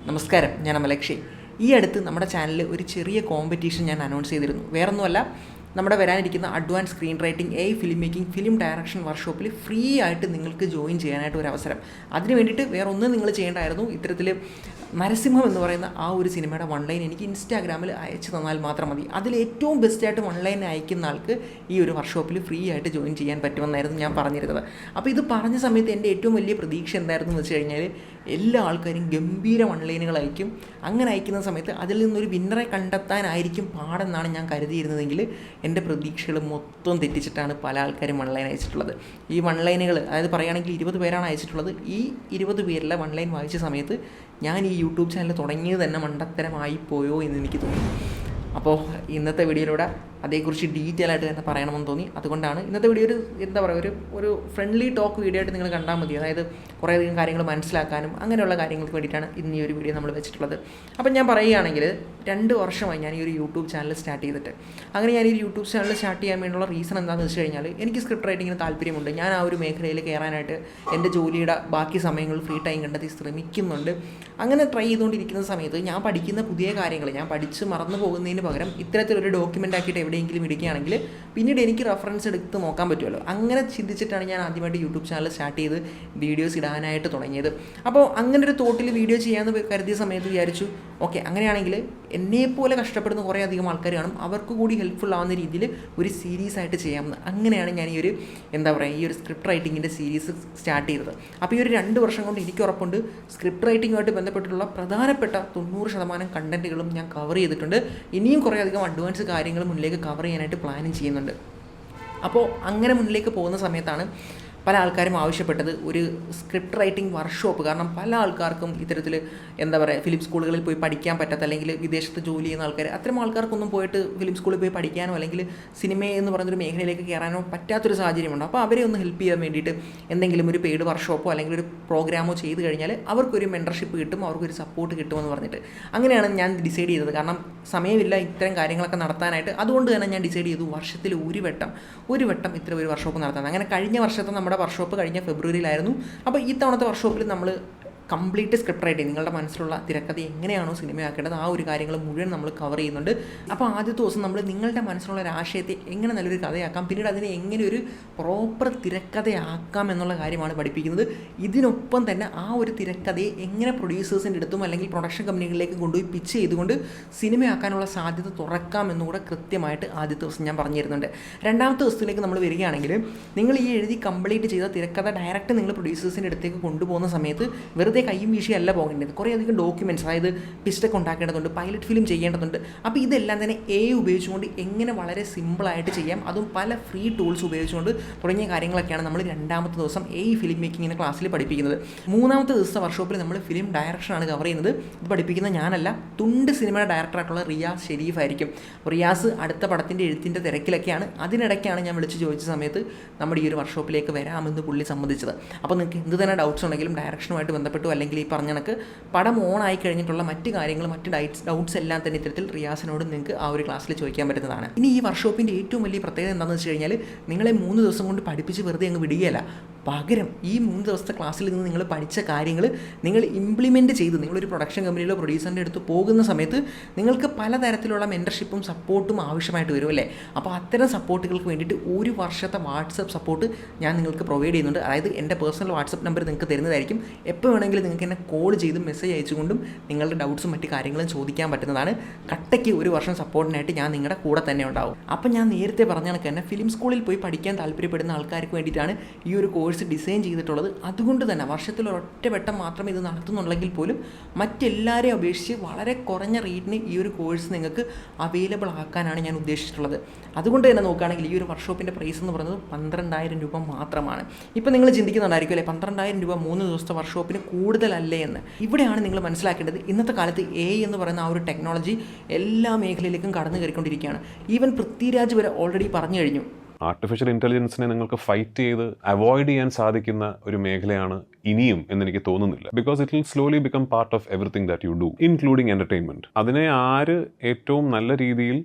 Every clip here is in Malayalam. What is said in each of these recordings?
നമസ്കാരം, ഞാൻ അമലക്ഷി. ഈ അടുത്ത് നമ്മുടെ ചാനലിൽ ഒരു ചെറിയ കോമ്പറ്റീഷൻ ഞാൻ അനൗൺസ് ചെയ്തിരുന്നു. വേറൊന്നുമല്ല, നമ്മുടെ വരാനിരിക്കുന്ന advance screen writing, film making, film direction വർക്ക്ഷോപ്പിൽ ഫ്രീ ആയിട്ട് നിങ്ങൾക്ക് ജോയിൻ ചെയ്യാനായിട്ട് ഒരു അവസരം. അതിന് വേണ്ടിയിട്ട് വേറെ ഒന്നും നിങ്ങൾ ചെയ്യേണ്ടായിരുന്നു. ഇത്തരത്തിൽ നരസിംഹം എന്ന് പറയുന്ന ആ ഒരു സിനിമയുടെ വൺ ലൈൻ എനിക്ക് ഇൻസ്റ്റാഗ്രാമിൽ അയച്ചു തന്നാൽ മാത്രം മതി. അതിൽ ഏറ്റവും ബെസ്റ്റായിട്ട് വൺ ലൈൻ അയക്കുന്ന ആൾക്ക് ഈ ഒരു വർക്ക്ഷോപ്പിൽ ഫ്രീ ആയിട്ട് ജോയിൻ ചെയ്യാൻ പറ്റുമെന്നായിരുന്നു ഞാൻ പറഞ്ഞിരുന്നത്. അപ്പോൾ ഇത് പറഞ്ഞ സമയത്ത് എൻ്റെ ഏറ്റവും വലിയ പ്രതീക്ഷ എന്തായിരുന്നു എന്ന് വെച്ച് കഴിഞ്ഞാൽ എല്ലാ ആൾക്കാരും ഗംഭീര വൺ ലൈനുകൾ അയക്കും. അങ്ങനെ അയക്കുന്ന സമയത്ത് അതിൽ നിന്നൊരു വിന്നറെ കണ്ടെത്താനായിരിക്കും പാടെന്നാണ് ഞാൻ കരുതിയിരുന്നതെങ്കിൽ എൻ്റെ പ്രതീക്ഷകൾ മൊത്തം തെറ്റിച്ചിട്ടാണ് പല ആൾക്കാരും വൺ ലൈൻ അയച്ചിട്ടുള്ളത്. ഈ വൺ ലൈനുകൾ, അതായത് പറയുകയാണെങ്കിൽ 20 പേരാണ് അയച്ചിട്ടുള്ളത്. ഈ 20 പേരിലെ വൺ ലൈൻ വായിച്ച സമയത്ത് ഞാൻ ഈ യൂട്യൂബ് ചാനൽ തുടങ്ങിയത് തന്നെ മണ്ടത്തരമായി പോയോ എന്ന് എനിക്ക് തോന്നി. അപ്പോൾ ഇന്നത്തെ വീഡിയോയിലൂടെ അതേക്കുറിച്ച് ഡീറ്റെയിൽ ആയിട്ട് തന്നെ പറയണമെന്ന് തോന്നി. അതുകൊണ്ടാണ് ഇന്നത്തെ വീഡിയോ ഒരു ഫ്രണ്ട്ലി ടോക്ക് വീഡിയോ ആയിട്ട് നിങ്ങൾ കണ്ടാൽ മതി. അതായത് കുറേയധികം കാര്യങ്ങൾ മനസ്സിലാക്കാനും അങ്ങനെയുള്ള കാര്യങ്ങൾക്ക് വേണ്ടിയിട്ടാണ് ഇന്ന് ഈ ഒരു വീഡിയോ നമ്മൾ വെച്ചിട്ടുള്ളത്. അപ്പം ഞാൻ പറയുകയാണെങ്കിൽ 2 വർഷമായി ഞാൻ ഈ ഒരു യൂട്യൂബ് ചാനൽ സ്റ്റാർട്ട് ചെയ്തിട്ട്. അങ്ങനെ ഞാൻ ഈ യൂട്യൂബ് ചാനൽ സ്റ്റാർട്ട് ചെയ്യാൻ വേണ്ടിയുള്ള റീസൺ എന്താണെന്ന് വെച്ച് കഴിഞ്ഞാൽ എനിക്ക് സ്ക്രിപ്റ്റ് റൈറ്റിങ്ങിന് താല്പര്യമുണ്ട്. ഞാൻ ആ ഒരു മേഖലയിൽ കയറാനായിട്ട് എൻ്റെ ജോലിയുടെ ബാക്കി സമയങ്ങളിൽ ഫ്രീ ടൈം കണ്ടെത്തി ശ്രമിക്കുന്നുണ്ട്. അങ്ങനെ ട്രൈ ചെയ്തുകൊണ്ടിരിക്കുന്ന സമയത്ത് ഞാൻ പഠിക്കുന്ന പുതിയ കാര്യങ്ങൾ ഞാൻ പഠിച്ച് മറന്നു പോകുന്നതിന് പകരം ഇത്തരത്തിലൊരു ഡോക്യുമെൻ്റ് ആക്കിയിട്ട് എവിടെയെങ്കിലും ഇടുകയാണെങ്കിൽ പിന്നീട് എനിക്ക് റെഫറൻസ് എടുത്ത് നോക്കാൻ പറ്റുമല്ലോ. അങ്ങനെ ചിന്തിച്ചിട്ടാണ് ഞാൻ ആദ്യമായിട്ട് യൂട്യൂബ് ചാനൽ സ്റ്റാർട്ട് ചെയ്ത് വീഡിയോസ് ഇടാനായിട്ട് തുടങ്ങിയത്. അപ്പോൾ അങ്ങനെ ഒരു തോട്ടിൽ വീഡിയോ ചെയ്യാമെന്ന് കരുതിയ സമയത്ത് വിചാരിച്ചു, ഓക്കെ, അങ്ങനെയാണെങ്കിൽ എന്നെപ്പോലെ കഷ്ടപ്പെടുന്ന കുറേ അധികം ആൾക്കാർ കാണും, അവർക്ക് കൂടി ഹെൽപ്ഫുൾ ആവുന്ന രീതിയിൽ ഒരു സീരീസ് ആയിട്ട് ചെയ്യാമെന്ന്. അങ്ങനെയാണ് ഞാൻ ഈ ഒരു സ്ക്രിപ്റ്റ് റൈറ്റിങ്ങിൻ്റെ സീരീസ് സ്റ്റാർട്ട് ചെയ്തത്. അപ്പോൾ ഈ ഒരു 2 വർഷം കൊണ്ട് എനിക്ക് ഉറപ്പുണ്ട് സ്ക്രിപ്റ്റ് റൈറ്റിങ്ങുമായിട്ട് ബന്ധപ്പെട്ടുള്ള പ്രധാനപ്പെട്ട 90% കണ്ടൻറ്റുകളും ഞാൻ കവർ ചെയ്തിട്ടുണ്ട്. ഇനിയും കുറേ അധികം അഡ്വാൻസ് കാര്യങ്ങൾ മുന്നിലേക്ക് കവർ ചെയ്യാനായിട്ട് പ്ലാനും ചെയ്യുന്നുണ്ട്. അപ്പോൾ അങ്ങനെ മുന്നിലേക്ക് പോകുന്ന സമയത്താണ് പല ആൾക്കാരും ആവശ്യപ്പെട്ടത് ഒരു സ്ക്രിപ്റ്റ് റൈറ്റിംഗ് വർക്ക്ഷോപ്പ്. കാരണം പല ആൾക്കാർക്കും ഇത്തരത്തിൽ ഫിലിം സ്കൂളുകളിൽ പോയി പഠിക്കാൻ പറ്റാത്ത, അല്ലെങ്കിൽ വിദേശത്ത് ജോലി ചെയ്യുന്ന ആൾക്കാർ, അത്തരം ആൾക്കാർക്കൊന്നും പോയിട്ട് ഫിലിം സ്കൂളിൽ പോയി പഠിക്കാനോ അല്ലെങ്കിൽ സിനിമ എന്ന് പറയുന്നൊരു മേഖലയിലേക്ക് കയറാനോ പറ്റാത്തൊരു സാഹചര്യമുണ്ട്. അപ്പോൾ അവരെ ഒന്ന് ഹെൽപ്പ് ചെയ്യാൻ വേണ്ടിയിട്ട് എന്തെങ്കിലും ഒരു പെയ്ഡ് വർക്ക്ഷോപ്പോ അല്ലെങ്കിൽ ഒരു പ്രോഗ്രാമോ ചെയ്ത് കഴിഞ്ഞാൽ അവർക്കൊരു മെൻറ്റർഷിപ്പ് കിട്ടും, അവർക്കൊരു സപ്പോർട്ട് കിട്ടുമെന്ന് പറഞ്ഞിട്ട് അങ്ങനെയാണ് ഞാൻ ഡിസൈഡ് ചെയ്തത്. കാരണം സമയമില്ല ഇത്തരം കാര്യങ്ങളൊക്കെ നടത്താനായിട്ട്. അതുകൊണ്ട് തന്നെ ഞാൻ ഡിസൈഡ് ചെയ്തു വർഷത്തിൽ ഒരു വട്ടം ഇത്തരം ഒരു വർക്ക്ഷോപ്പ് നടത്താൻ. അങ്ങനെ കഴിഞ്ഞ വർഷത്തെ നമ്മുടെ വർക്ക്ഷോപ്പ് കഴിഞ്ഞ ഫെബ്രുവരിയിലായിരുന്നു. അപ്പോൾ ഈ തവണത്തെ വർക്ക്ഷോപ്പിൽ നമ്മൾ കംപ്ലീറ്റ് സ്ക്രിപ്റ്റ് റൈറ്റിംഗ്, നിങ്ങളുടെ മനസ്സിലുള്ള തിരക്കഥ എങ്ങനെയാണോ സിനിമയാക്കേണ്ടത് ആ ഒരു കാര്യങ്ങൾ മുഴുവൻ നമ്മൾ കവർ ചെയ്യുന്നുണ്ട്. അപ്പോൾ ആദ്യത്തെ ദിവസം നമ്മൾ നിങ്ങളുടെ മനസ്സിലുള്ള ഒരു ആശയത്തെ എങ്ങനെ നല്ലൊരു കഥയാക്കാം, പിന്നീട് അതിനെ എങ്ങനെ ഒരു പ്രോപ്പർ തിരക്കഥയാക്കാം എന്നുള്ള കാര്യമാണ് പഠിപ്പിക്കുന്നത്. ഇതിനൊപ്പം തന്നെ ആ ഒരു തിരക്കഥയെ എങ്ങനെ പ്രൊഡ്യൂസേഴ്സിൻ്റെ അടുത്തും അല്ലെങ്കിൽ പ്രൊഡക്ഷൻ കമ്പനികളിലേക്ക് കൊണ്ടുപോയി പിച്ച് ചെയ്തുകൊണ്ട് സിനിമയാക്കാനുള്ള സാധ്യത തുറക്കാം എന്നുകൂടെ കൃത്യമായിട്ട് ആദ്യത്തെ ദിവസം ഞാൻ പറഞ്ഞു തരുന്നുണ്ട്. രണ്ടാമത്തെ ദിവസത്തിലേക്ക് നമ്മൾ വരികയാണെങ്കിൽ നിങ്ങൾ ഈ എഴുതി കംപ്ലീറ്റ് ചെയ്ത തിരക്കഥ ഡയറക്റ്റ് നിങ്ങൾ പ്രൊഡ്യൂസേഴ്സിൻ്റെ അടുത്തേക്ക് കൊണ്ടുപോകുന്ന സമയത്ത് വെറുതെ കയ്യും വീശിയല്ല പോകേണ്ടത്. കുറേ അധികം ഡോക്യുമെൻറ്റ്സ്, അതായത് പിസ്റ്റൊക്കെ ഉണ്ടാക്കേണ്ടതുണ്ട്, പൈലറ്റ് ഫിലിം ചെയ്യേണ്ടതുണ്ട്. അപ്പോൾ ഇതെല്ലാം തന്നെ ഉപയോഗിച്ചുകൊണ്ട് എങ്ങനെ വളരെ സിമ്പിളായിട്ട് ചെയ്യാം, അതും പല ഫ്രീ ടൂൾസ് ഉപയോഗിച്ചുകൊണ്ട് തുടങ്ങിയ കാര്യങ്ങളൊക്കെയാണ് നമ്മൾ രണ്ടാമത്തെ ദിവസം ഫിലിം മേക്കിങ്ങിൻ്റെ ക്ലാസ്സിൽ പഠിപ്പിക്കുന്നത്. മൂന്നാമത്തെ ദിവസത്തെ വർക്ക്ഷോപ്പിൽ നമ്മൾ ഫിലിം ഡയറക്ഷനാണ് കവർ ചെയ്യുന്നത്. ഇത് പഠിപ്പിക്കുന്ന ഞാനല്ല, തുണ്ട് സിനിമയുടെ ഡയറക്ടറായിട്ടുള്ള റിയാസ് ഷെരീഫ് ആയിരിക്കും. റിയാസ് അടുത്ത പടത്തിൻ്റെ എഴുത്തിൻ്റെ തിരക്കിലൊക്കെയാണ്. അതിനിടയ്ക്കാണ് ഞാൻ വിളിച്ച് ചോദിച്ച സമയത്ത് നമ്മുടെ ഈ ഒരു വർക്ക്ഷോപ്പിലേക്ക് വരാമെന്ന് പുള്ളി സമ്മതിച്ചത്. അപ്പോൾ നിങ്ങൾക്ക് എന്ത് തന്നെ ഡൗട്ട്സ് ഉണ്ടെങ്കിലും ഡയറക്ഷനുമായിട്ട് ബന്ധപ്പെട്ട് അല്ലെങ്കിൽ ഈ പറഞ്ഞ കണക്ക് പടം ഓൺ ആയി കഴിഞ്ഞിട്ടുള്ള മറ്റ് കാര്യങ്ങൾ, മറ്റ് ഡൗട്ട്സ് എല്ലാം തന്നെ ഇത്തരത്തിൽ റിയാസിനോട് നിങ്ങൾക്ക് ആ ഒരു ക്ലാസ്സിൽ ചോദിക്കാൻ പറ്റുന്നതാണ്. ഇനി ഈ വർക്ക്ഷോപ്പിൻ്റെ ഏറ്റവും വലിയ പ്രത്യേകത എന്താണെന്ന് വെച്ച് കഴിഞ്ഞാൽ നിങ്ങളെ 3 ദിവസം കൊണ്ട് പഠിപ്പിച്ച് വെറുതെ അങ്ങ് വിടുകയല്ല. പകരം ഈ 3 ദിവസത്തെ ക്ലാസ്സിൽ നിന്ന് നിങ്ങൾ പഠിച്ച കാര്യങ്ങൾ നിങ്ങൾ ഇംപ്ലിമെൻറ്റ് ചെയ്ത് നിങ്ങളൊരു പ്രൊഡക്ഷൻ കമ്പനിയിലോ പ്രൊഡ്യൂസറിൻ്റെ അടുത്ത് പോകുന്ന സമയത്ത് നിങ്ങൾക്ക് പലതരത്തിലുള്ള മെൻറ്റർഷിപ്പും സപ്പോർട്ടും ആവശ്യമായിട്ട് വരും അല്ലേ. അപ്പോൾ അത്തരം സപ്പോർട്ടുകൾക്ക് വേണ്ടിയിട്ട് 1 വർഷത്തെ വാട്സപ്പ് സപ്പോർട്ട് ഞാൻ നിങ്ങൾക്ക് പ്രൊവൈഡ് ചെയ്യുന്നുണ്ട്. അതായത് എൻ്റെ പേഴ്സണൽ വാട്സപ്പ് നമ്പർ നിങ്ങൾക്ക് തരുന്നതായിരിക്കും. എപ്പോൾ വേണമെങ്കിലും നിങ്ങൾക്ക് എന്നെ കോൾ ചെയ്തും മെസ്സേജ് അയച്ചുകൊണ്ടും നിങ്ങളുടെ ഡൗട്ട്സും മറ്റു കാര്യങ്ങളും ചോദിക്കാൻ പറ്റുന്നതാണ്. കട്ടയ്ക്ക് 1 വർഷം സപ്പോർട്ടിനായിട്ട് ഞാൻ നിങ്ങളുടെ കൂടെ തന്നെ ഉണ്ടാവും. അപ്പം ഞാൻ നേരത്തെ പറഞ്ഞ കണക്ക് തന്നെ ഫിലിം സ്കൂളിൽ പോയി പഠിക്കാൻ താല്പര്യപ്പെടുന്ന ആൾക്കാർക്ക് വേണ്ടിയിട്ടാണ് ഈ ഒരു കോഴ്സ് ഡിസൈൻ ചെയ്തിട്ടുള്ളത്. അതുകൊണ്ട് തന്നെ വർഷത്തിൽ ഒരൊറ്റ വട്ടം മാത്രമേ ഇത് നടത്തുന്നുള്ളെങ്കിൽ പോലും മറ്റെല്ലാവരെയും അപേക്ഷിച്ച് വളരെ കുറഞ്ഞ റേറ്റിന് ഈ ഒരു കോഴ്സ് നിങ്ങൾക്ക് അവൈലബിൾ ആക്കാനാണ് ഞാൻ ഉദ്ദേശിച്ചിട്ടുള്ളത്. അതുകൊണ്ട് തന്നെ നോക്കുകയാണെങ്കിൽ ഈ ഒരു വർക്ക്ഷോപ്പിൻ്റെ പ്രൈസ് എന്ന് പറയുന്നത് 12,000 രൂപ മാത്രമാണ്. ഇപ്പോൾ നിങ്ങൾ ചിന്തിക്കുന്നുണ്ടായിരിക്കും അല്ലേ, 12,000 രൂപ 3 ദിവസത്തെ വർക്ക്ഷോപ്പിന് കൂടുതലല്ലേ എന്ന്. ഇവിടെയാണ് നിങ്ങൾ മനസ്സിലാക്കേണ്ടത് ഇന്നത്തെ കാലത്ത് എന്ന് പറയുന്ന ആ ഒരു ടെക്നോളജി എല്ലാ മേഖലയിലേക്കും കടന്നു കയറിക്കൊണ്ടിരിക്കുകയാണ്. ഈവൻ പൃഥ്വിരാജ് വരെ ഓൾറെഡി പറഞ്ഞു കഴിഞ്ഞു ആർട്ടിഫിഷ്യൽ ഇൻ്റലിജൻസിനെ നിങ്ങൾക്ക് ഫൈറ്റ് ചെയ്ത് അവോയ്ഡ് ചെയ്യാൻ സാധിക്കുന്ന ഒരു മേഖലയാണ് ഇനിയും എന്നെനിക്ക് തോന്നുന്നില്ല. Because it will slowly become part of everything that you do, including entertainment. അതിനെ ആര് ഏറ്റവും നല്ല രീതിയിൽ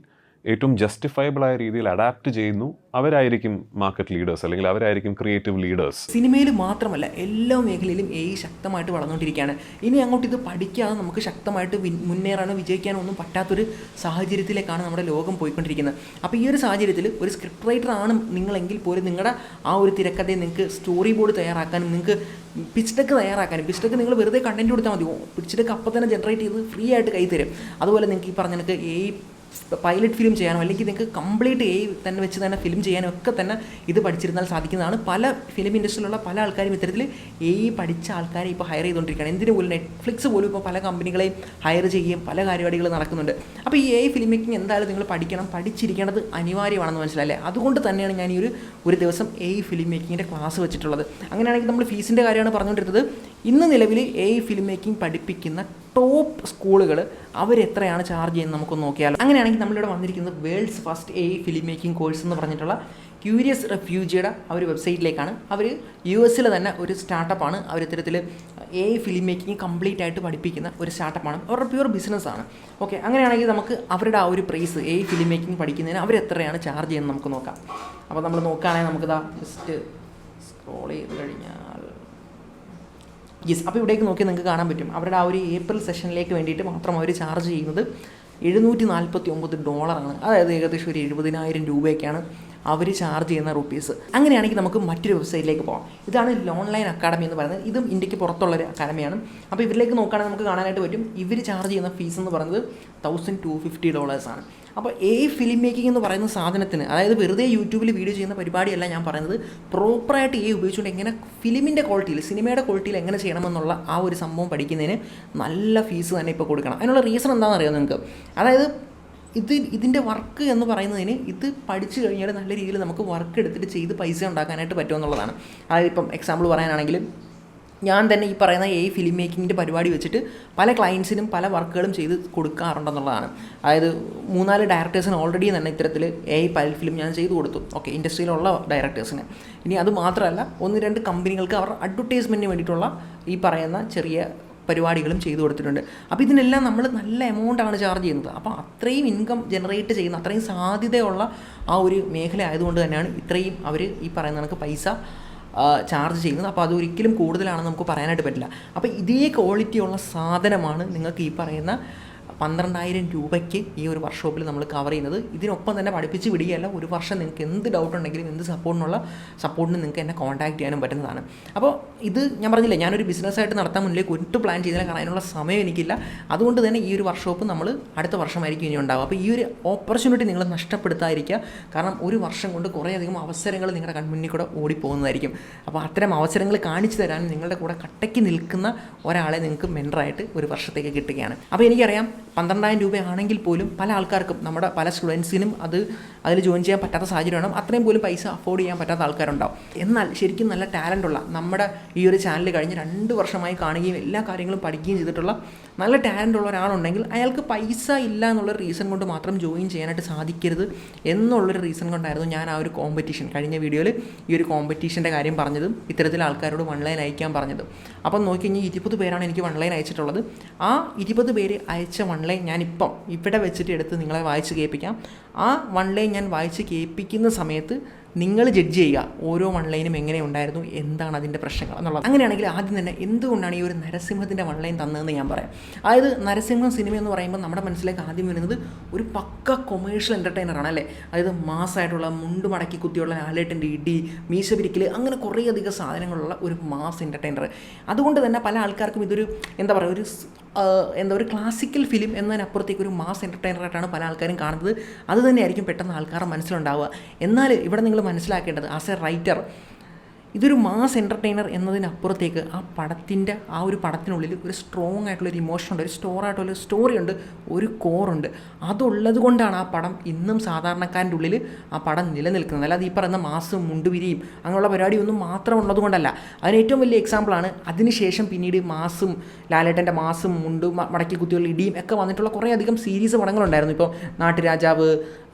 ഏറ്റവും ജസ്റ്റിഫയബിൾ ആയ രീതിയിൽ അഡാപ്റ്റ് ചെയ്യുന്നു, അവരായിരിക്കും മാർക്കറ്റ് ലീഡേഴ്സ്, അല്ലെങ്കിൽ അവരായിരിക്കും ക്രിയേറ്റീവ് ലീഡേഴ്സ്. സിനിമയിൽ മാത്രമല്ല എല്ലാ മേഖലയിലും AI ശക്തമായിട്ട് വളർന്നുകൊണ്ടിരിക്കുകയാണ്. ഇനി അങ്ങോട്ട് ഇത് പഠിക്കാതെ നമുക്ക് ശക്തമായിട്ട് മുന്നേറാനോ വിജയിക്കാനോ ഒന്നും പറ്റാത്തൊരു സാഹചര്യത്തിലേക്കാണ് നമ്മുടെ ലോകം പോയിക്കൊണ്ടിരിക്കുന്നത്. അപ്പോൾ ഈ ഒരു സാഹചര്യത്തിൽ ഒരു സ്ക്രിപ്റ്റ് റൈറ്റർ ആണ് നിങ്ങളെങ്കിൽ പോലും നിങ്ങളുടെ ആ ഒരു തിരക്കഥയെ നിങ്ങൾക്ക് സ്റ്റോറി ബോർഡ് തയ്യാറാക്കാനും നിങ്ങൾക്ക് പിച്ച് ഡെക്ക് തയ്യാറാക്കാനും, പിച്ച് ഡെക്ക് നിങ്ങൾ വെറുതെ കണ്ടൻറ്റ് കൊടുത്താൽ മതി, പിച്ച് ഡെക്ക് അപ്പോൾ തന്നെ ജനറേറ്റ് ചെയ്ത് ഫ്രീ ആയിട്ട് കൈ തരും. അതുപോലെ നിങ്ങൾക്ക് ഈ പറഞ്ഞ നിങ്ങൾക്ക് പൈലറ്റ് ഫിലിം ചെയ്യാനോ അല്ലെങ്കിൽ നിങ്ങൾക്ക് കംപ്ലീറ്റ് തന്നെ വെച്ച് തന്നെ ഫിലിം ചെയ്യാനോ ഒക്കെ തന്നെ ഇത് പഠിച്ചിരുന്നാൽ സാധിക്കുന്നതാണ്. പല ഫിലിം ഇൻഡസ്ട്രിയിലുള്ള പല ആൾക്കാരും ഇത്തരത്തിൽ പഠിച്ച ആൾക്കാരെ ഇപ്പോൾ ഹയർ ചെയ്തുകൊണ്ടിരിക്കുകയാണ്. എന്തിനു പോലും നെറ്റ്ഫ്ലിക്സ് പോലും ഇപ്പോൾ പല കമ്പനികളെയും ഹയർ ചെയ്യുകയും പല പരിപാടികൾ നടക്കുന്നുണ്ട്. അപ്പോൾ ഈ ഫിലിം മേക്കിംഗ് എന്തായാലും നിങ്ങൾ പഠിക്കണം, പഠിച്ചിരിക്കേണ്ടത് അനിവാര്യമാണെന്ന് മനസ്സിലല്ലേ. അതുകൊണ്ട് തന്നെയാണ് ഞാൻ ഈ ഒരു ദിവസം ഫിലിം മേക്കിങ്ങിൻ്റെ ക്ലാസ് വെച്ചിട്ടുള്ളത്. അങ്ങനെയാണെങ്കിൽ നമ്മൾ ഫീസിൻ്റെ കാര്യമാണ് പറഞ്ഞുകൊണ്ടിരുന്നത്. ഇന്ന് നിലവിൽ ഫിലിം മേക്കിംഗ് പഠിപ്പിക്കുന്ന ടോപ്പ് സ്കൂളുകൾ അവരെത്രയാണ് ചാർജ് ചെയ്യുന്നത് നമുക്കൊന്ന് നോക്കിയാൽ. അങ്ങനെയാണെങ്കിൽ നമ്മളിവിടെ വന്നിരിക്കുന്നത് world's first film making course എന്ന് പറഞ്ഞിട്ടുള്ള ക്യൂരിയസ് റെഫ്യൂജിയുടെ ആ ഒരു വെബ്സൈറ്റിലേക്കാണ്. അവർ US തന്നെ ഒരു സ്റ്റാർട്ടപ്പാണ്. അവർ ഇത്തരത്തിൽ ഫിലിം മേക്കിംഗ് കംപ്ലീറ്റ് ആയിട്ട് പഠിപ്പിക്കുന്ന ഒരു സ്റ്റാർട്ടപ്പാണ്. അവരുടെ പ്യൂർ ബിസിനസ്സാണ്. ഓക്കെ, അങ്ങനെയാണെങ്കിൽ നമുക്ക് അവരുടെ ആ ഒരു പ്രൈസ് ഫിലിം മേക്കിംഗ് പഠിക്കുന്നതിന് അവരെത്രയാണ് ചാർജ് ചെയ്യുന്നത് നമുക്ക് നോക്കാം. അപ്പോൾ നമ്മൾ നോക്കുകയാണെങ്കിൽ നമുക്കിതാ ജസ്റ്റ് സ്ക്രോൾ ചെയ്ത് കഴിഞ്ഞാൽ അപ്പോൾ ഇവിടേക്ക് നോക്കി നിങ്ങൾക്ക് കാണാൻ പറ്റും അവരുടെ ആ ഒരു ഏപ്രിൽ സെഷനിലേക്ക് വേണ്ടിയിട്ട് മാത്രം അവർ ചാർജ് ചെയ്യുന്നത് $749. അതായത് ഏകദേശം ഒരു 70,000 രൂപയൊക്കെയാണ് അവർ ചാർജ് ചെയ്യുന്ന റുപ്പീസ്. അങ്ങനെയാണെങ്കിൽ നമുക്ക് മറ്റൊരു വെബ്സൈറ്റിലേക്ക് പോകാം. ഇതാണ് ഓൺലൈൻ അക്കാഡമി എന്ന് പറയുന്നത്. ഇതും ഇന്ത്യക്ക് പുറത്തുള്ളൊരു അക്കാഡമിയാണ്. അപ്പോൾ ഇവരിലേക്ക് നോക്കുകയാണെങ്കിൽ നമുക്ക് കാണാനായിട്ട് പറ്റും ഇവർ ചാർജ് ചെയ്യുന്ന ഫീസ് എന്ന് പറയുന്നത് $1,250 ആണ്. അപ്പോൾ ഫിലിം മേക്കിംഗ് എന്ന് പറയുന്ന സാധനത്തിന്, അതായത് വെറുതെ യൂട്യൂബിൽ വീഡിയോ ചെയ്യുന്ന പരിപാടിയല്ല ഞാൻ പറയുന്നത്, പ്രോപ്പറായിട്ട് ഉപയോഗിച്ചുകൊണ്ട് എങ്ങനെ ഫിലിമിൻ്റെ ക്വാളിറ്റിയിൽ, സിനിമയുടെ ക്വാളിറ്റിയിൽ എങ്ങനെ ചെയ്യണമെന്നുള്ള ആ ഒരു സംഭവം പഠിക്കുന്നതിന് നല്ല ഫീസ് തന്നെ ഇപ്പോൾ കൊടുക്കണം. അതിനുള്ള റീസൺ എന്താണെന്ന് അറിയാം നിങ്ങൾക്ക്. അതായത് ഇതിൻ്റെ വർക്ക് എന്ന് പറയുന്നതിന് ഇത് പഠിച്ചു കഴിഞ്ഞാൽ നല്ല രീതിയിൽ നമുക്ക് വർക്ക് എടുത്തിട്ട് ചെയ്ത് പൈസ ഉണ്ടാക്കാനായിട്ട് പറ്റുമെന്നുള്ളതാണ്. അതായത് ഇപ്പം എക്സാമ്പിൾ പറയാനാണെങ്കിൽ ഞാൻ തന്നെ ഈ പറയുന്ന ഫിലിം മേക്കിങ്ങിൻ്റെ പരിപാടി വെച്ചിട്ട് പല ക്ലയൻസിനും പല വർക്കുകളും ചെയ്ത് കൊടുക്കാറുണ്ടെന്നുള്ളതാണ്. അതായത് 3-4 ഡയറക്ടേഴ്സിന് ഓൾറെഡി തന്നെ ഇത്തരത്തിൽ പൈലറ്റ് ഫിലിം ഞാൻ ചെയ്ത് കൊടുത്തു. ഓക്കെ, ഇൻഡസ്ട്രിയിലുള്ള ഡയറക്ടേഴ്സിന്. ഇനി അത് മാത്രമല്ല 1-2 കമ്പനികൾക്ക് അവർ അഡ്വർടൈസ്മെൻറ്റിന് വേണ്ടിയിട്ടുള്ള ഈ പറയുന്ന ചെറിയ പരിപാടികളും ചെയ്തു കൊടുത്തിട്ടുണ്ട്. അപ്പോൾ ഇതിനെല്ലാം നമ്മൾ നല്ല എമൗണ്ടാണ് ചാർജ് ചെയ്യുന്നത്. അപ്പോൾ അത്രയും ഇൻകം ജനറേറ്റ് ചെയ്യുന്ന, അത്രയും സാധ്യതയുള്ള ആ ഒരു മേഖല ആയതുകൊണ്ട് തന്നെയാണ് ഇത്രയും അവർ ഈ പറയുന്ന കണക്ക് പൈസ ചാർജ് ചെയ്യുന്നത്. അപ്പോൾ അതൊരിക്കലും കൂടുതലാണെന്ന് നമുക്ക് പറയാനായിട്ട് പറ്റില്ല. അപ്പോൾ ഇതേ ക്വാളിറ്റിയുള്ള സാധനമാണ് നിങ്ങൾക്ക് ഈ പറയുന്ന 12,000 രൂപയ്ക്ക് ഈ ഒരു വർക്ക്ഷോപ്പിൽ നമ്മൾ കവർ ചെയ്യുന്നത്. ഇതിനൊപ്പം തന്നെ പഠിപ്പിച്ച് വിടുകയല്ല, ഒരു വർഷം നിങ്ങൾക്ക് എന്ത് ഡൗട്ട് ഉണ്ടെങ്കിലും എന്ത് സപ്പോർട്ടിന് നിങ്ങൾക്ക് എന്നെ കോൺടാക്ട് ചെയ്യാനും പറ്റുന്നതാണ്. അപ്പോൾ ഇത് ഞാൻ പറഞ്ഞില്ല, ഞാനൊരു ബിസിനസ്സായിട്ട് നടത്താൻ മുന്നിലേക്ക് ഒട്ടും പ്ലാൻ ചെയ്തില്ല, കാരണം അതിനുള്ള സമയം എനിക്കില്ല. അതുകൊണ്ട് തന്നെ ഈ ഒരു വർക്ക്ഷോപ്പ് നമ്മൾ അടുത്ത വർഷമായിരിക്കും ഇനി ഉണ്ടാകും. അപ്പോൾ ഈ ഒരു ഓപ്പർച്യൂണിറ്റി നിങ്ങൾ നഷ്ടപ്പെടുത്താതിരിക്കുക. കാരണം ഒരു വർഷം കൊണ്ട് കുറേയധികം അവസരങ്ങൾ നിങ്ങളുടെ കൺമുന്നിൽ കൂടെ ഓടിപ്പോകുന്നതായിരിക്കും. അപ്പോൾ അത്തരം അവസരങ്ങൾ കാണിച്ചു തരാൻ നിങ്ങളുടെ കൂടെ കട്ടയ്ക്ക് നിൽക്കുന്ന ഒരാളെ നിങ്ങൾക്ക് മെൻറ്ററായിട്ട് ഒരു വർഷത്തേക്ക് കിട്ടുകയാണ്. അപ്പോൾ എനിക്കറിയാം 12,000 രൂപയാണെങ്കിൽ പോലും പല ആൾക്കാർക്കും, നമ്മുടെ പല സ്റ്റുഡൻസിനും അതിൽ ജോയിൻ ചെയ്യാൻ പറ്റാത്ത സാഹചര്യമാണ്. അത്രയും പോലും പൈസ അഫോർഡ് ചെയ്യാൻ പറ്റാത്ത ആൾക്കാരുണ്ടാവും. എന്നാൽ ശരിക്കും നല്ല ടാലൻ്റുള്ള, നമ്മുടെ ഈ ഒരു ചാനൽ കഴിഞ്ഞ് 2 വർഷമായി കാണുകയും എല്ലാ കാര്യങ്ങളും പഠിക്കുകയും ചെയ്തിട്ടുള്ള നല്ല ടാലൻ്റുള്ള ഒരാളുണ്ടെങ്കിൽ അയാൾക്ക് പൈസ ഇല്ല എന്നുള്ളൊരു റീസൺ കൊണ്ട് മാത്രം ജോയിൻ ചെയ്യാനായിട്ട് സാധിക്കരുത് എന്നുള്ളൊരു റീസൺ കൊണ്ടായിരുന്നു ഞാൻ ആ ഒരു കോമ്പറ്റീഷൻ, കഴിഞ്ഞ വീഡിയോയിൽ ഈ ഒരു കോമ്പറ്റീഷൻ്റെ കാര്യം പറഞ്ഞതും ഇത്തരത്തിൽ ആൾക്കാരോട് 1 ലൈൻ അയക്കാൻ പറഞ്ഞതും. അപ്പം നോക്കിക്കഴിഞ്ഞാൽ 20 പേരാണ് എനിക്ക് 1 ലൈൻ അയച്ചിട്ടുള്ളത്. ആ 20 പേര് അയച്ച 1 ലൈൻ ഞാനിപ്പം ഇവിടെ വെച്ചിട്ട് എടുത്ത് നിങ്ങളെ വായിച്ച് കേൾപ്പിക്കാം. ആ 1 ലൈൻ ഞാൻ വായിച്ച് കേൾപ്പിക്കുന്ന സമയത്ത് നിങ്ങൾ ജഡ്ജ് ചെയ്യുക ഓരോ 1 ലൈനും എങ്ങനെ ഉണ്ടായിരുന്നു, എന്താണ് അതിൻ്റെ പ്രശ്നങ്ങൾ എന്നുള്ളത്. അങ്ങനെയാണെങ്കിൽ ആദ്യം തന്നെ എന്തുകൊണ്ടാണ് ഈ ഒരു നരസിംഹത്തിൻ്റെ 1 ലൈൻ തന്നതെന്ന് ഞാൻ പറയാം. അതായത് നരസിംഹം സിനിമ എന്ന് പറയുമ്പോൾ നമ്മുടെ മനസ്സിലേക്ക് ആദ്യം വരുന്നത് ഒരു പക്ക കൊമേഴ്ഷ്യൽ എൻ്റർടൈനറാണ് അല്ലേ. അതായത് മാസ്സായിട്ടുള്ള മുണ്ട് മടക്കി കുത്തിയുള്ള ലാലേട്ടൻ്റെ ഇടി, മീശ പിരിക്കൽ, അങ്ങനെ കുറേയധികം സാധനങ്ങളുള്ള ഒരു മാസ് എൻ്റർടൈനർ. അതുകൊണ്ട് തന്നെ പല ആൾക്കാർക്കും ഇതൊരു ഒരു ക്ലാസിക്കൽ ഫിലിം എന്നതിനപ്പുറത്തേക്ക് ഒരു മാസ് എൻ്റർടൈനറായിട്ടാണ് പല ആൾക്കാരും കാണുന്നത്. അത് തന്നെയായിരിക്കും പെട്ടെന്ന് ആൾക്കാരുടെ മനസ്സിലുണ്ടാവുക. എന്നാൽ ഇവിടെ നിങ്ങൾ മനസ്സിലാക്കേണ്ടത്, ആസ് എ റൈറ്റർ, ഇതൊരു മാസ് എൻ്റർടൈനർ എന്നതിനപ്പുറത്തേക്ക് ആ ഒരു പടത്തിനുള്ളിൽ ഒരു സ്ട്രോങ് ആയിട്ടുള്ളൊരു ഇമോഷനുണ്ട്, ഒരു സ്റ്റോറായിട്ടുള്ളൊരു സ്റ്റോറിയുണ്ട്, ഒരു കോറുണ്ട്. അതുള്ളത് കൊണ്ടാണ് ആ പടം ഇന്നും സാധാരണക്കാരൻ്റെ ഉള്ളിൽ ആ പടം നിലനിൽക്കുന്നത്. അല്ലാതെ ഈ പറയുന്ന മാസും മുണ്ടുവിരിയും അങ്ങനെയുള്ള പരിപാടിയൊന്നും മാത്രം ഉള്ളത് കൊണ്ടല്ല. അതിന് ഏറ്റവും വലിയ എക്സാമ്പിളാണ് അതിനുശേഷം പിന്നീട് മാസും, ലാലേട്ടൻ്റെ മാസും മുണ്ടും മടക്കി കുത്തിയുള്ള ഇടിയും ഒക്കെ വന്നിട്ടുള്ള കുറേയധികം സീരീസ് പടങ്ങളുണ്ടായിരുന്നു. ഇപ്പോൾ നാട്ടുരാജാവ്,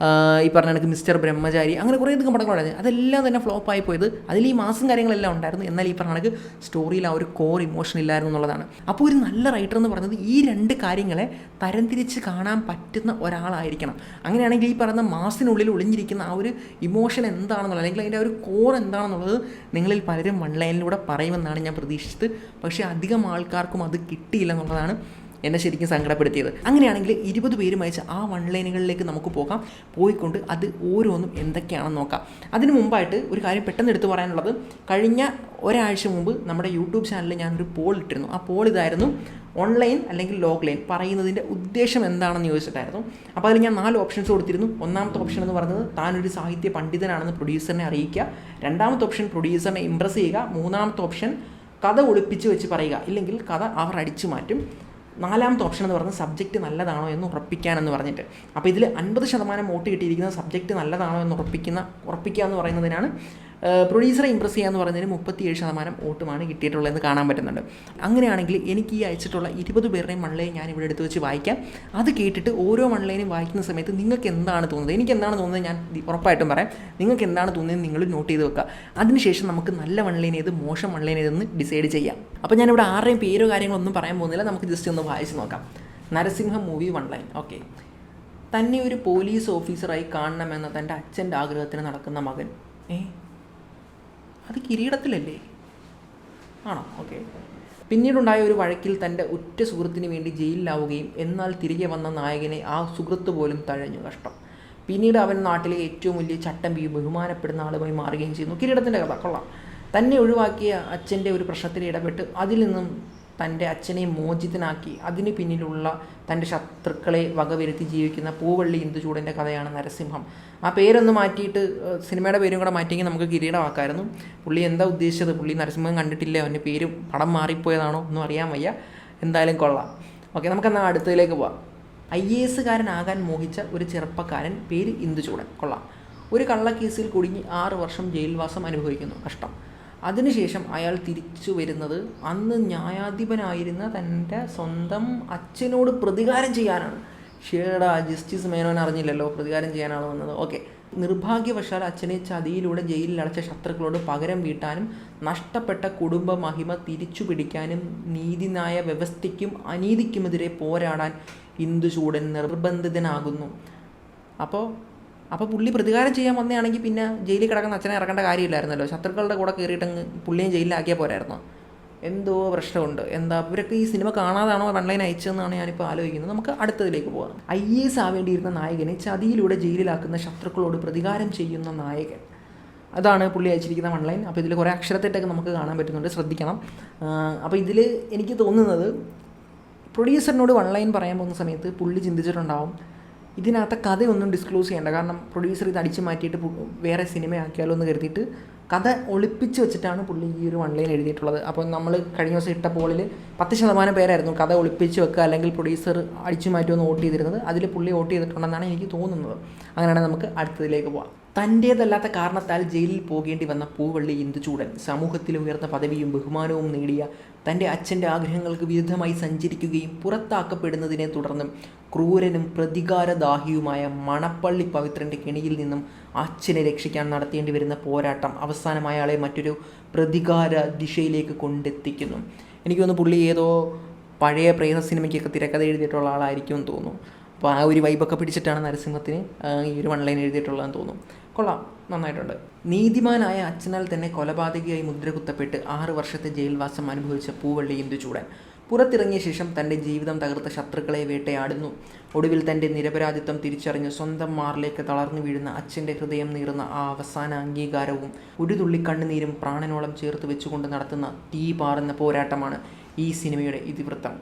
ഈ പറഞ്ഞ കണക്ക് മിസ്റ്റർ ബ്രഹ്മചാരി, അങ്ങനെ കുറേയധികം പടങ്ങളുണ്ടായിരുന്നു. അതെല്ലാം തന്നെ ഫ്ലോപ്പായി പോയത് അതിൽ ഈ മാസും കാര്യങ്ങളെല്ലാം ഉണ്ടായിരുന്നു, എന്നാൽ ഈ പറഞ്ഞ കണക്ക് സ്റ്റോറിയിൽ ആ ഒരു കോർ ഇമോഷൻ ഇല്ലായിരുന്നു എന്നുള്ളതാണ്. അപ്പോൾ ഒരു നല്ല റൈറ്റർ എന്ന് പറയുന്നത് ഈ രണ്ട് കാര്യങ്ങളെ തരംതിരിച്ച് കാണാൻ പറ്റുന്ന ഒരാളായിരിക്കണം. അങ്ങനെയാണെങ്കിൽ ഈ പറയുന്ന മാസിനുള്ളിൽ ഒളിഞ്ഞിരിക്കുന്ന ആ ഒരു ഇമോഷൻ എന്താണെന്നുള്ളത്, അല്ലെങ്കിൽ അതിൻ്റെ ആ ഒരു കോർ എന്താണെന്നുള്ളത് നിങ്ങളിൽ പലരും വൺ ലൈനിലൂടെ പറയുമെന്നാണ് ഞാൻ പ്രതീക്ഷിച്ചത്. പക്ഷേ അധികം ആൾക്കാർക്കും അത് കിട്ടിയില്ല എന്നുള്ളതാണ് എന്നെ ശരിക്കും സങ്കടപ്പെടുത്തിയത്. അങ്ങനെയാണെങ്കിൽ 20 പേരും അയച്ച ആ വൺ ലൈനുകളിലേക്ക് നമുക്ക് പോകാം. പോയിക്കൊണ്ട് അത് ഓരോന്നും എന്തൊക്കെയാണെന്ന് നോക്കാം. അതിന് മുമ്പായിട്ട് ഒരു കാര്യം പെട്ടെന്ന് എടുത്തു പറയാനുള്ളത്, കഴിഞ്ഞ ഒരാഴ്ച മുമ്പ് നമ്മുടെ യൂട്യൂബ് ചാനലിൽ ഞാനൊരു പോൾ ഇട്ടിരുന്നു. ആ പോൾ ഇതായിരുന്നു: ഓൺലൈൻ അല്ലെങ്കിൽ ലോഗ് ലൈൻ പറയുന്നതിൻ്റെ ഉദ്ദേശം എന്താണെന്ന് ചോദിച്ചിട്ടായിരുന്നു. അപ്പോൾ അതിൽ ഞാൻ 4 ഓപ്ഷൻസ് കൊടുത്തിരുന്നു. ഒന്നാമത്തെ ഓപ്ഷൻ എന്ന് പറയുന്നത് താനൊരു സാഹിത്യ പണ്ഡിതനാണെന്ന് പ്രൊഡ്യൂസറിനെ അറിയിക്കുക. രണ്ടാമത്തെ ഓപ്ഷൻ പ്രൊഡ്യൂസറിനെ ഇംപ്രസ് ചെയ്യുക. മൂന്നാമത്തെ ഓപ്ഷൻ കഥ ഒളിപ്പിച്ച് വെച്ച് പറയുക, ഇല്ലെങ്കിൽ കഥ അവർ അടിച്ചു മാറ്റും. നാലാമത്തെ ഓപ്ഷൻ എന്ന് പറയുന്നത് സബ്ജക്റ്റ് നല്ലതാണോ എന്ന് ഉറപ്പിക്കാനെന്ന് പറഞ്ഞിട്ട്. അപ്പോൾ ഇതിൽ 50% വോട്ട് കിട്ടിയിരിക്കുന്നത് സബ്ജക്റ്റ് നല്ലതാണോ എന്ന് ഉറപ്പിക്കുക എന്ന് പറയുന്നതിനാണ്. പ്രൊഡ്യൂസറെ ഇംപ്രസ് ചെയ്യുക എന്ന് പറയുന്നതിന് 37% വോട്ടുമാണ് കിട്ടിയിട്ടുള്ളതെന്ന് കാണാൻ പറ്റുന്നുണ്ട്. അങ്ങനെയാണെങ്കിൽ എനിക്ക് ഈ അയച്ചിട്ടുള്ള 20 പേരുടെയും വൺലൈൻ ഞാൻ ഇവിടെ എടുത്ത് വെച്ച് വായിക്കാം. അത് കേട്ടിട്ട് ഓരോ വൺലൈനും വായിക്കുന്ന സമയത്ത് നിങ്ങൾക്ക് എന്താണ് തോന്നുന്നത്, എനിക്ക് എന്താണ് തോന്നുന്നത് ഞാൻ ഉറപ്പായിട്ടും പറയാം. നിങ്ങൾക്ക് എന്താണ് തോന്നുന്നത് നിങ്ങൾ നോട്ട് ചെയ്ത് വെക്കുക. അതിനുശേഷം നമുക്ക് നല്ല വൺലൈൻ ഏത്, മോശം വൺലൈൻ ഏതെന്ന് ഡിസൈഡ് ചെയ്യാം. അപ്പോൾ ഞാനിവിടെ ആരുടെയും പേരോ കാര്യങ്ങളൊന്നും പറയാൻ പോകുന്നില്ല. നമുക്ക് ജസ്റ്റ് ഒന്ന് വായിച്ച് നോക്കാം. Narasimham movie one line. ഓക്കെ. തന്നെ ഒരു പോലീസ് ഓഫീസറായി കാണണമെന്ന തൻ്റെ അച്ഛൻ്റെ ആഗ്രഹത്തിന് നടക്കുന്ന മകൻ. അത് കിരീടത്തിലല്ലേ? ആണോ? ഓക്കെ. പിന്നീടുണ്ടായ ഒരു വഴക്കിൽ തൻ്റെ ഉറ്റ സുഹൃത്തിന് വേണ്ടി ജയിലിലാവുകയും എന്നാൽ തിരികെ വന്ന നായകനെ ആ സുഹൃത്ത് പോലും തഴഞ്ഞു. കഷ്ടം. പിന്നീട് അവൻ നാട്ടിലെ ഏറ്റവും വലിയ ചട്ടമ്പി ബഹുമാനപ്പെടുന്ന ആളുമായി മാറുകയും ചെയ്യുന്നു. കിരീടത്തിൻ്റെ കഥ കൊള്ളാം. തന്നെ ഒഴിവാക്കിയ അച്ഛൻ്റെ ഒരു പ്രശ്നത്തിൽ ഇടപെട്ട് അതിൽ നിന്നും തൻ്റെ അച്ഛനെ മോചിതനാക്കി അതിന് പിന്നിലുള്ള തൻ്റെ ശത്രുക്കളെ വകവരുത്തി ജീവിക്കുന്ന പൂവള്ളി ഇന്ദുചൂടൻ്റെ കഥയാണ് നരസിംഹം. ആ പേരൊന്ന് മാറ്റിയിട്ട് സിനിമയുടെ പേരും കൂടെ മാറ്റിയെങ്കിൽ നമുക്ക് കിരീടമാക്കായിരുന്നു. പുള്ളി എന്താ ഉദ്ദേശിച്ചത്? പുള്ളി നരസിംഹം കണ്ടിട്ടില്ല, അവൻ്റെ പേര് പടം മാറിപ്പോയതാണോ ഒന്നും അറിയാൻ വയ്യ. എന്തായാലും കൊള്ളാം. ഓക്കെ, നമുക്കെന്നാൽ അടുത്തതിലേക്ക് പോവാം. IAS കാരനാകാൻ മോഹിച്ച ഒരു ചെറുപ്പക്കാരൻ, പേര് ഇന്ദുചൂടൻ. കൊള്ളാം. ഒരു കള്ളക്കേസിൽ കുടുങ്ങി 6 വർഷം ജയിൽവാസം അനുഭവിക്കുന്നു. കഷ്ടം. അതിനുശേഷം അയാൾ തിരിച്ചു വരുന്നത് അന്ന് ന്യായാധിപനായിരുന്ന തൻ്റെ സ്വന്തം അച്ഛനോട് പ്രതികാരം ചെയ്യാനാണ്. ഷേടാ, ജസ്റ്റിസ് മേനോൻ അറിഞ്ഞില്ലല്ലോ പ്രതികാരം ചെയ്യാനാണ് വന്നത്. ഓക്കെ. നിർഭാഗ്യവശാൽ അച്ഛനെ ചതിയിലൂടെ ജയിലിൽ അടച്ച ശത്രുക്കളോട് പകരം വീട്ടാനും നഷ്ടപ്പെട്ട കുടുംബ മഹിമ തിരിച്ചു പിടിക്കാനും നീതിന്യായ വ്യവസ്ഥയ്ക്കും അനീതിക്കുമെതിരെ പോരാടാൻ ഇന്ദുചൂടൻ നിർബന്ധിതനാകുന്നു. അപ്പോൾ പുള്ളി പ്രതികാരം ചെയ്യാൻ വന്നതാണെങ്കിൽ പിന്നെ ജയിലിൽ കിടക്കുന്ന അച്ഛനെ ഇറക്കേണ്ട കാര്യമില്ലായിരുന്നല്ലോ. ശത്രുക്കളുടെ കൂടെ കയറിയിട്ടങ്ങ് പുള്ളിയും ജയിലിലാക്കിയാൽ പോരായിരുന്നു. എന്തോ പ്രശ്നമുണ്ട്. എന്താ ഇവരൊക്കെ ഈ സിനിമ കാണാതാണോ വൺലൈൻ അയച്ചതെന്നാണ് ഞാനിപ്പോൾ ആലോചിക്കുന്നത്. നമുക്ക് അടുത്തതിലേക്ക് പോകാം. IAS ആവേണ്ടിയിരുന്ന നായകനെ ചതിയിലൂടെ ജയിലിലാക്കുന്ന ശത്രുക്കളോട് പ്രതികാരം ചെയ്യുന്ന നായകൻ. അതാണ് പുള്ളി അയച്ചിരിക്കുന്ന വൺലൈൻ. അപ്പോൾ ഇതിൽ കുറേ അക്ഷരത്തെറ്റൊക്കെ നമുക്ക് കാണാൻ പറ്റുന്നുണ്ട്, ശ്രദ്ധിക്കണം. അപ്പോൾ ഇതിൽ എനിക്ക് തോന്നുന്നത് പ്രൊഡ്യൂസറിനോട് വൺലൈൻ പറയാൻ പോകുന്ന സമയത്ത് പുള്ളി ചിന്തിച്ചിട്ടുണ്ടാവും ഇതിനകത്തെ കഥയൊന്നും ഡിസ്ക്ലോസ് ചെയ്യേണ്ട, കാരണം പ്രൊഡ്യൂസർ ഇത് അടിച്ചു മാറ്റിയിട്ട് വേറെ സിനിമയാക്കിയാലോ എന്ന് കരുതിയിട്ട് കഥ ഒളിപ്പിച്ച് വെച്ചിട്ടാണ് പുള്ളി ഈ ഒരു വൺലൈൻ എഴുതിയിട്ടുള്ളത്. അപ്പോൾ നമ്മൾ കഴിഞ്ഞ ദിവസം ഇട്ട പോളിൽ 10% പേരായിരുന്നു കഥ ഒളിപ്പിച്ച് വെക്കുക അല്ലെങ്കിൽ പ്രൊഡ്യൂസർ അടിച്ചു മാറ്റുമെന്ന് വോട്ട് ചെയ്തിരുന്നത്. അതിൽ പുള്ളി വോട്ട് ചെയ്തിട്ടുണ്ടെന്നാണ് എനിക്ക് തോന്നുന്നത്. അങ്ങനെയാണെങ്കിൽ നമുക്ക് അടുത്തതിലേക്ക് പോകാം. തൻ്റേതല്ലാത്ത കാരണത്താൽ ജയിലിൽ പോകേണ്ടി വന്ന പൂവള്ളി ഇന്ദുചൂടൻ സമൂഹത്തിൽ ഉയർന്ന പദവിയും ബഹുമാനവും നേടിയ തൻ്റെ അച്ഛൻ്റെ ആഗ്രഹങ്ങൾക്ക് വിരുദ്ധമായി സഞ്ചരിക്കുകയും പുറത്താക്കപ്പെടുന്നതിനെ തുടർന്നും ക്രൂരനും പ്രതികാരദാഹിയുമായ മണപ്പള്ളി പവിത്രൻ്റെ കെണിയിൽ നിന്നും അച്ഛനെ രക്ഷിക്കാൻ നടത്തേണ്ടി വരുന്ന പോരാട്ടം അവസാനം അയാളെ മറ്റൊരു പ്രതികാര ദിശയിലേക്ക് കൊണ്ടെത്തിക്കുന്നു. എനിക്ക് തോന്നുന്നു പുള്ളി ഏതോ പഴയ പ്രേത സിനിമയ്ക്കൊക്കെ തിരക്കഥ എഴുതിയിട്ടുള്ള ആളായിരിക്കുമെന്ന് തോന്നുന്നു. അപ്പോൾ ആ ഒരു വൈബൊക്കെ പിടിച്ചിട്ടാണ് നരസിംഹത്തിന് ഈ ഒരു വൺലൈൻ എഴുതിയിട്ടുള്ളതെന്ന് തോന്നുന്നു. കൊള്ളാം, നന്നായിട്ടുണ്ട്. നീതിമാനായ അച്ഛനാൽ തന്നെ കൊലപാതകിയായി മുദ്രകുത്തപ്പെട്ട് 6 വർഷത്തെ ജയിൽവാസം അനുഭവിച്ച പൂവള്ളി ഇന്ദുചൂടൻ പുറത്തിറങ്ങിയ ശേഷം തൻ്റെ ജീവിതം തകർത്ത ശത്രുക്കളെ വേട്ടയാടുന്നു. ഒടുവിൽ തൻ്റെ നിരപരാധിത്വം തിരിച്ചറിഞ്ഞ് സ്വന്തം മാറിലേക്ക് തളർന്നു വീഴുന്ന അച്ഛൻ്റെ ഹൃദയം നീറുന്ന ആ അവസാന അംഗീകാരവും ഒരു തുള്ളി കണ്ണുനീരും പ്രാണനോളം ചേർത്ത് വെച്ചുകൊണ്ട് നടത്തുന്ന തീ പാറുന്ന പോരാട്ടമാണ് ഈ സിനിമയുടെ ഇതിവൃത്തം.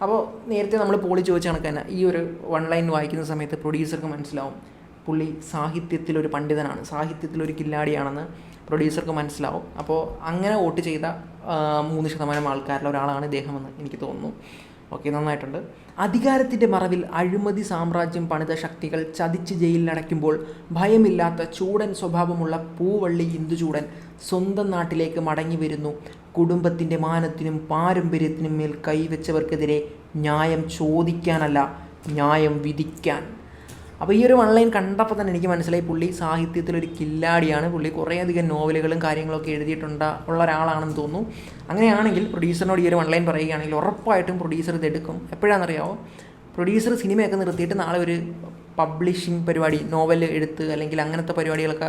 അപ്പോൾ നേരത്തെ നമ്മൾ പോളി ചോദിച്ച കണക്ക് തന്നെ ഈ ഒരു വൺലൈൻ വായിക്കുന്ന സമയത്ത് പ്രൊഡ്യൂസർക്ക് മനസ്സിലാവും പുള്ളി സാഹിത്യത്തിലൊരു പണ്ഡിതനാണ്, സാഹിത്യത്തിലൊരു കില്ലാടിയാണെന്ന് പ്രൊഡ്യൂസർക്ക് മനസ്സിലാവും. അപ്പോൾ അങ്ങനെ വോട്ട് ചെയ്ത 3% ആൾക്കാരിൽ ഒരാളാണ് ഇദ്ദേഹമെന്ന് എനിക്ക് തോന്നുന്നു. ഓക്കെ, നന്നായിട്ടുണ്ട്. അധികാരത്തിൻ്റെ മറവിൽ അഴിമതി സാമ്രാജ്യം പണിത ശക്തികൾ ചതിച്ച് ജയിലിലടയ്ക്കുമ്പോൾ ഭയമില്ലാത്ത ചൂടൻ സ്വഭാവമുള്ള പൂവള്ളി ഇന്ദുചൂടൻ സ്വന്തം നാട്ടിലേക്ക് മടങ്ങി വരുന്നു. കുടുംബത്തിൻ്റെ മാനത്തിനും പാരമ്പര്യത്തിനും മേൽ കൈവച്ചവർക്കെതിരെ ന്യായം ചോദിക്കാനല്ല, ന്യായം വിധിക്കാൻ. അപ്പോൾ ഈ ഒരു വൺലൈൻ കണ്ടപ്പോൾ തന്നെ എനിക്ക് മനസ്സിലായി പുള്ളി സാഹിത്യത്തിലൊരു കില്ലാടിയാണ്. പുള്ളി കുറേയധികം നോവലുകളും കാര്യങ്ങളൊക്കെ ഉള്ള ഒരാളാണെന്ന് തോന്നുന്നു. അങ്ങനെയാണെങ്കിൽ പ്രൊഡ്യൂസറിനോട് ഈ ഒരു വൺലൈൻ പറയുകയാണെങ്കിൽ ഉറപ്പായിട്ടും പ്രൊഡ്യൂസർ ഇതെടുക്കും. എപ്പോഴാണെന്നറിയാമോ? പ്രൊഡ്യൂസർ സിനിമയൊക്കെ നിർത്തിയിട്ട് നാളെ ഒരു പബ്ലിഷിംഗ് പരിപാടി, നോവൽ എഴുത്ത് അല്ലെങ്കിൽ അങ്ങനത്തെ പരിപാടികളൊക്കെ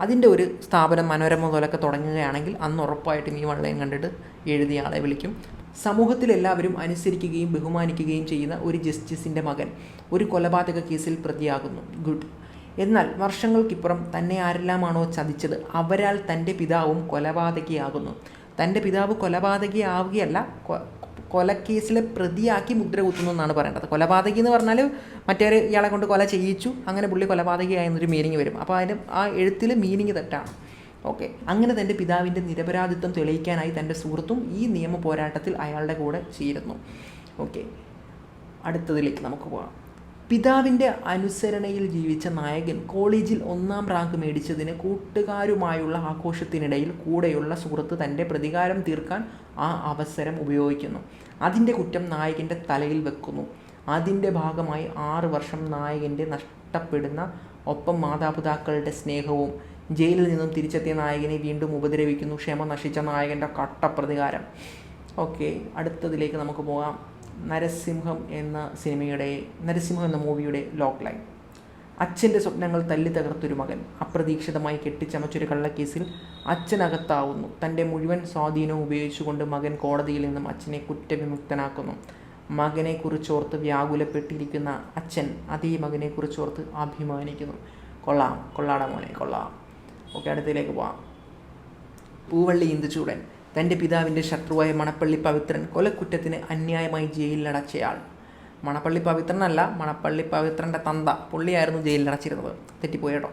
അതിൻ്റെ ഒരു സ്ഥാപനം മനോരമ പോലൊക്കെ തുടങ്ങുകയാണെങ്കിൽ അന്ന് ഉറപ്പായിട്ടും ഈ വൺലൈൻ കണ്ടിട്ട് എഴുതിയ ആളെ വിളിക്കും. സമൂഹത്തിലെല്ലാവരും അനുസരിക്കുകയും ബഹുമാനിക്കുകയും ചെയ്യുന്ന ഒരു ജസ്റ്റിസിൻ്റെ മകൻ ഒരു കൊലപാതക കേസിൽ പ്രതിയാകുന്നു. ഗുഡ്. എന്നാൽ വർഷങ്ങൾക്കിപ്പുറം തന്നെ ആരെല്ലാമാണോ ചതിച്ചത് അവരാൽ തൻ്റെ പിതാവും കൊലപാതകിയാകുന്നു. തൻ്റെ പിതാവ് കൊലപാതകിയാവുകയല്ല, കൊലക്കേസിലെ പ്രതിയാക്കി മുദ്ര കുത്തുന്നു എന്നാണ് പറയേണ്ടത്. കൊലപാതകി എന്ന് പറഞ്ഞാൽ മറ്റേ ഇയാളെ കൊണ്ട് കൊല ചെയ്യിച്ചു, അങ്ങനെ പുള്ളി കൊലപാതകിയായെന്നൊരു മീനിങ് വരും. അപ്പോൾ അതിന് ആ എഴുത്തിൽ മീനിങ് തെറ്റാണ്. ഓക്കെ. അങ്ങനെ തൻ്റെ പിതാവിൻ്റെ നിരപരാധിത്വം തെളിയിക്കാനായി തൻ്റെ സുഹൃത്തും ഈ നിയമ പോരാട്ടത്തിൽ അയാളുടെ കൂടെ ചേരുന്നു. ഓക്കെ, അടുത്തതിലേക്ക് നമുക്ക് പോകാം. പിതാവിൻ്റെ അനുസരണയിൽ ജീവിച്ച നായകൻ കോളേജിൽ 1ാം റാങ്ക് മേടിച്ചതിന് കൂട്ടുകാരുമായുള്ള ആഘോഷത്തിനിടയിൽ കൂടെയുള്ള സുഹൃത്ത് തൻ്റെ പ്രതികാരം തീർക്കാൻ ആ അവസരം ഉപയോഗിക്കുന്നു. അതിൻ്റെ കുറ്റം നായകൻ്റെ തലയിൽ വെക്കുന്നു. അതിൻ്റെ ഭാഗമായി 6 വർഷം നായകൻ്റെ നഷ്ടപ്പെടുന്ന ഒപ്പം മാതാപിതാക്കളുടെ സ്നേഹവും ജയിലിൽ നിന്നും തിരിച്ചെത്തിയ നായകനെ വീണ്ടും ഉപദ്രവിക്കുന്നു. ക്ഷമ നശിച്ച നായകൻ്റെ കട്ടപ്രതികാരം. ഓക്കെ, അടുത്തതിലേക്ക് നമുക്ക് പോകാം. നരസിംഹം എന്ന മൂവിയുടെ ലോക്ക് ലൈൻ. അച്ഛൻ്റെ സ്വപ്നങ്ങൾ തല്ലി തകർത്തൊരു മകൻ അപ്രതീക്ഷിതമായി കെട്ടിച്ചമച്ചൊരു കള്ളക്കേസിൽ അച്ഛനകത്താവുന്നു. തൻ്റെ മുഴുവൻ സ്വാധീനവും ഉപയോഗിച്ചുകൊണ്ട് മകൻ കോടതിയിൽ നിന്നും അച്ഛനെ കുറ്റവിമുക്തനാക്കുന്നു. മകനെക്കുറിച്ചോർത്ത് വ്യാകുലപ്പെട്ടിരിക്കുന്ന അച്ഛൻ അതേ മകനെക്കുറിച്ചോർത്ത് അഭിമാനിക്കുന്നു. കൊള്ളാടാ മോനെ, കൊള്ളാം. ഓക്കെ, അടുത്തതിലേക്ക് പോവാം. പൂവള്ളി ഇന്ദുചൂടൻ. തൻ്റെ പിതാവിൻ്റെ ശത്രുവായ മണപ്പള്ളി പവിത്രൻ കൊലക്കുറ്റത്തിന് അന്യായമായി ജയിലിലടച്ചയാൾ. മണപ്പള്ളി പവിത്രനല്ല, മണപ്പള്ളി പവിത്രൻ്റെ തന്ത പുള്ളിയായിരുന്നു ജയിലിലടച്ചിരുന്നത്. തെറ്റിപ്പോയി കേട്ടോ.